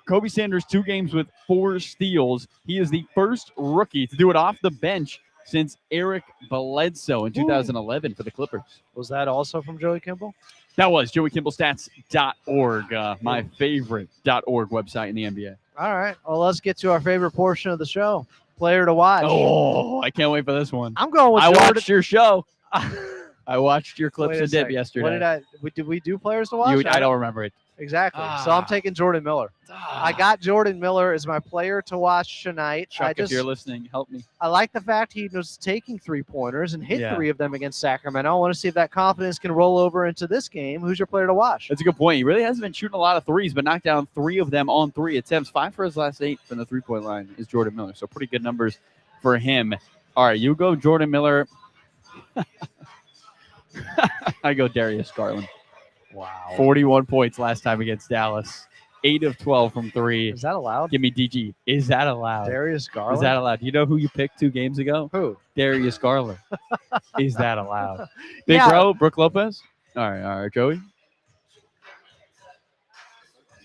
Speaker 3: Kobe Sanders, 2 games with 4 steals. He is the first rookie to do it off the bench since Eric Bledsoe in 2011 for the Clippers.
Speaker 4: Was that also from Joey Kimball?
Speaker 3: That was joeykimballstats.org, my favorite .org website in the NBA.
Speaker 4: All right. Well, let's get to our favorite portion of the show. Player to watch.
Speaker 3: Oh, I can't wait for this one.
Speaker 4: I'm going with
Speaker 3: I
Speaker 4: Jordan.
Speaker 3: watched your show. I watched your clips
Speaker 4: Wait a
Speaker 3: and dip
Speaker 4: second.
Speaker 3: yesterday.
Speaker 4: Did we do players to watch?
Speaker 3: I don't remember it.
Speaker 4: Exactly. So I'm taking Jordan Miller. I got Jordan Miller as my player to watch tonight.
Speaker 3: Chuck, if you're listening, help me.
Speaker 4: I like the fact he was taking 3-pointers and hit 3 of them against Sacramento. I want to see if that confidence can roll over into this game. Who's your player to watch?
Speaker 3: That's a good point. He really hasn't been shooting a lot of threes, but knocked down 3 of them on 3 attempts. 5 for his last 8 from the 3-point line is Jordan Miller. So pretty good numbers for him. All right, you go Jordan Miller. I go Darius Garland.
Speaker 4: Wow.
Speaker 3: 41 points last time against Dallas. 8 of 12 from 3.
Speaker 4: Is that allowed?
Speaker 3: Give me DG. Is that allowed?
Speaker 4: Darius Garland?
Speaker 3: Is that allowed? Do you know who you picked 2 games ago?
Speaker 4: Who?
Speaker 3: Darius Garland. Is that allowed? Big bro, Brooke Lopez? All right, Joey.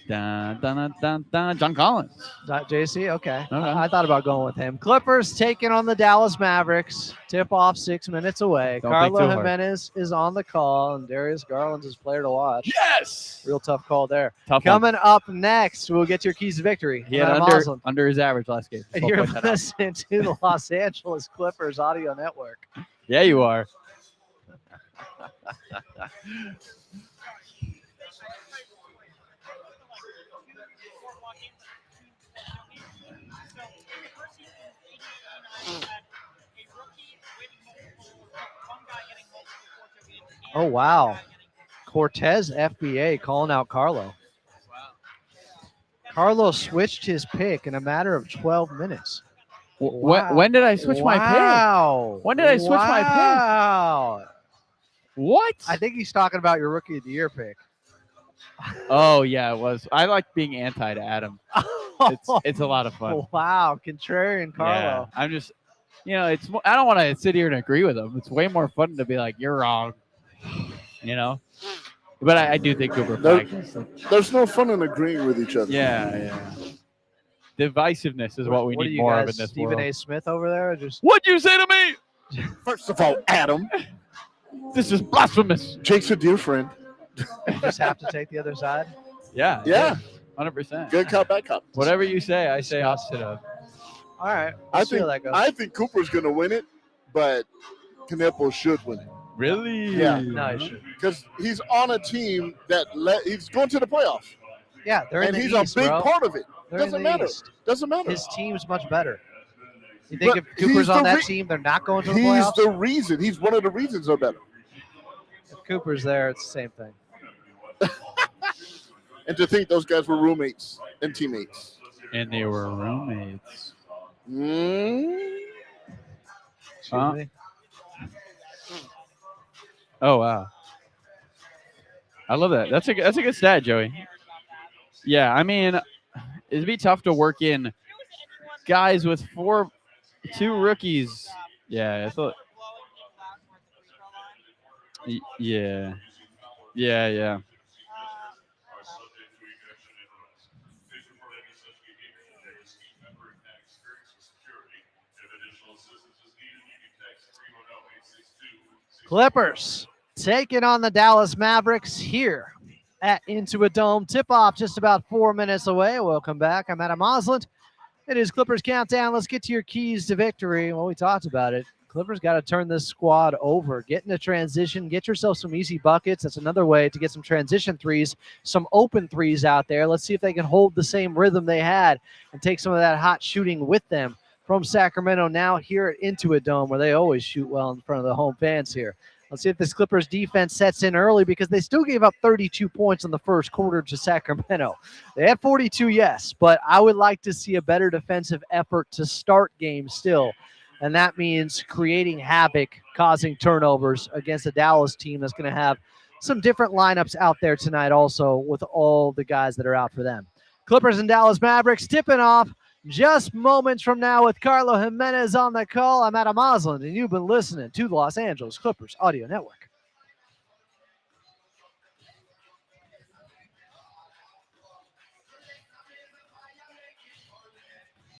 Speaker 3: Dun, dun, dun, dun, dun. John Collins.
Speaker 4: JC? Okay.
Speaker 3: Okay.
Speaker 4: I thought about going with him. Clippers taking on the Dallas Mavericks. Tip off 6 minutes away.
Speaker 3: Don't think too
Speaker 4: Carlo
Speaker 3: hard.
Speaker 4: Jimenez is on the call, and Darius Garland's his player to watch.
Speaker 3: Yes!
Speaker 4: Real tough call there.
Speaker 3: Tough one.
Speaker 4: Coming up next, we'll get your keys to victory.
Speaker 3: He had
Speaker 4: Matt
Speaker 3: under,
Speaker 4: Moslem.
Speaker 3: under his average last game.
Speaker 4: And
Speaker 3: So
Speaker 4: you're
Speaker 3: I'll point that out.
Speaker 4: listening to the Los Angeles Clippers Audio Network.
Speaker 3: Yeah, you are.
Speaker 4: Oh, wow. Cortez FBA calling out Carlo. Carlo switched his pick in a matter of 12 minutes. Wow.
Speaker 3: When did I switch my
Speaker 4: Wow.
Speaker 3: When did I switch my pick?
Speaker 4: Wow.
Speaker 3: What?
Speaker 4: I think he's talking about your Rookie of the Year pick.
Speaker 3: Oh, yeah, it was. I like being anti to Adam. It's a lot of fun.
Speaker 4: Wow. Contrarian Carlo.
Speaker 3: Yeah, I'm just, it's. I don't want to sit here and agree with him. It's way more fun to be like, you're wrong. But I do think Cooper Flag.
Speaker 5: There's no fun in agreeing with each other.
Speaker 3: Yeah. Divisiveness is what we
Speaker 4: What
Speaker 3: need
Speaker 4: are you
Speaker 3: more
Speaker 4: guys,
Speaker 3: of in this
Speaker 4: Stephen
Speaker 3: world.
Speaker 4: A. Smith over there? Or just
Speaker 3: What'd you say to me?
Speaker 5: First of all, Adam,
Speaker 3: This is blasphemous.
Speaker 5: Jake's a dear friend.
Speaker 4: you just have to take the other side?
Speaker 5: Yeah.
Speaker 3: 100%.
Speaker 5: Good cop, bad cop.
Speaker 3: Whatever you say, I say opposite of.
Speaker 4: All right.
Speaker 5: I
Speaker 4: We'll see
Speaker 5: think
Speaker 4: how that goes.
Speaker 5: I think Cooper's going to win it, but Knipple should win it
Speaker 3: Really?
Speaker 5: Yeah.
Speaker 4: No, you should.
Speaker 5: because he's on a team that he's going to the playoffs,
Speaker 4: Yeah, they're
Speaker 5: and
Speaker 4: in the
Speaker 5: he's
Speaker 4: East,
Speaker 5: a big
Speaker 4: bro.
Speaker 5: part of it.
Speaker 4: They're in
Speaker 5: Doesn't
Speaker 4: the
Speaker 5: matter.
Speaker 4: East.
Speaker 5: Doesn't matter.
Speaker 4: His team's much better. You think
Speaker 5: But
Speaker 4: if Cooper's
Speaker 5: he's
Speaker 4: on
Speaker 5: the
Speaker 4: that
Speaker 5: re-
Speaker 4: team, they're not going to the
Speaker 5: He's
Speaker 4: playoffs?
Speaker 5: the reason. He's one of the reasons they're better.
Speaker 4: If Cooper's there, it's the same thing.
Speaker 5: And to think those guys were roommates and teammates.
Speaker 3: And they were roommates.
Speaker 5: Mm.
Speaker 4: Excuse me.
Speaker 3: Oh, wow. I love that. That's a good stat, Joey. Yeah, I mean, it'd be tough to work in guys with 2 rookies. Yeah, I thought. Yeah.
Speaker 4: Clippers taking on the Dallas Mavericks here at Into a Dome. Tip-off just about 4 minutes away. Welcome back. I'm Adam Osland It is Clippers Countdown. Let's get to your keys to victory. Well, we talked about it. Clippers got to turn this squad over. Get in a transition. Get yourself some easy buckets. That's another way to get some transition threes, some open threes out there. Let's see if they can hold the same rhythm they had and take some of that hot shooting with them from Sacramento now here at Intuit Dome, where they always shoot well in front of the home fans here. Let's see if this Clippers defense sets in early because they still gave up 32 points in the first quarter to Sacramento. They had 42, yes, but I would like to see a better defensive effort to start games still. And that means creating havoc, causing turnovers against a Dallas team that's going to have some different lineups out there tonight also with all the guys that are out for them. Clippers and Dallas Mavericks tipping off just moments from now with Carlo Jimenez on the call. I'm Adam Oslin, and you've been listening to the Los Angeles Clippers Audio Network.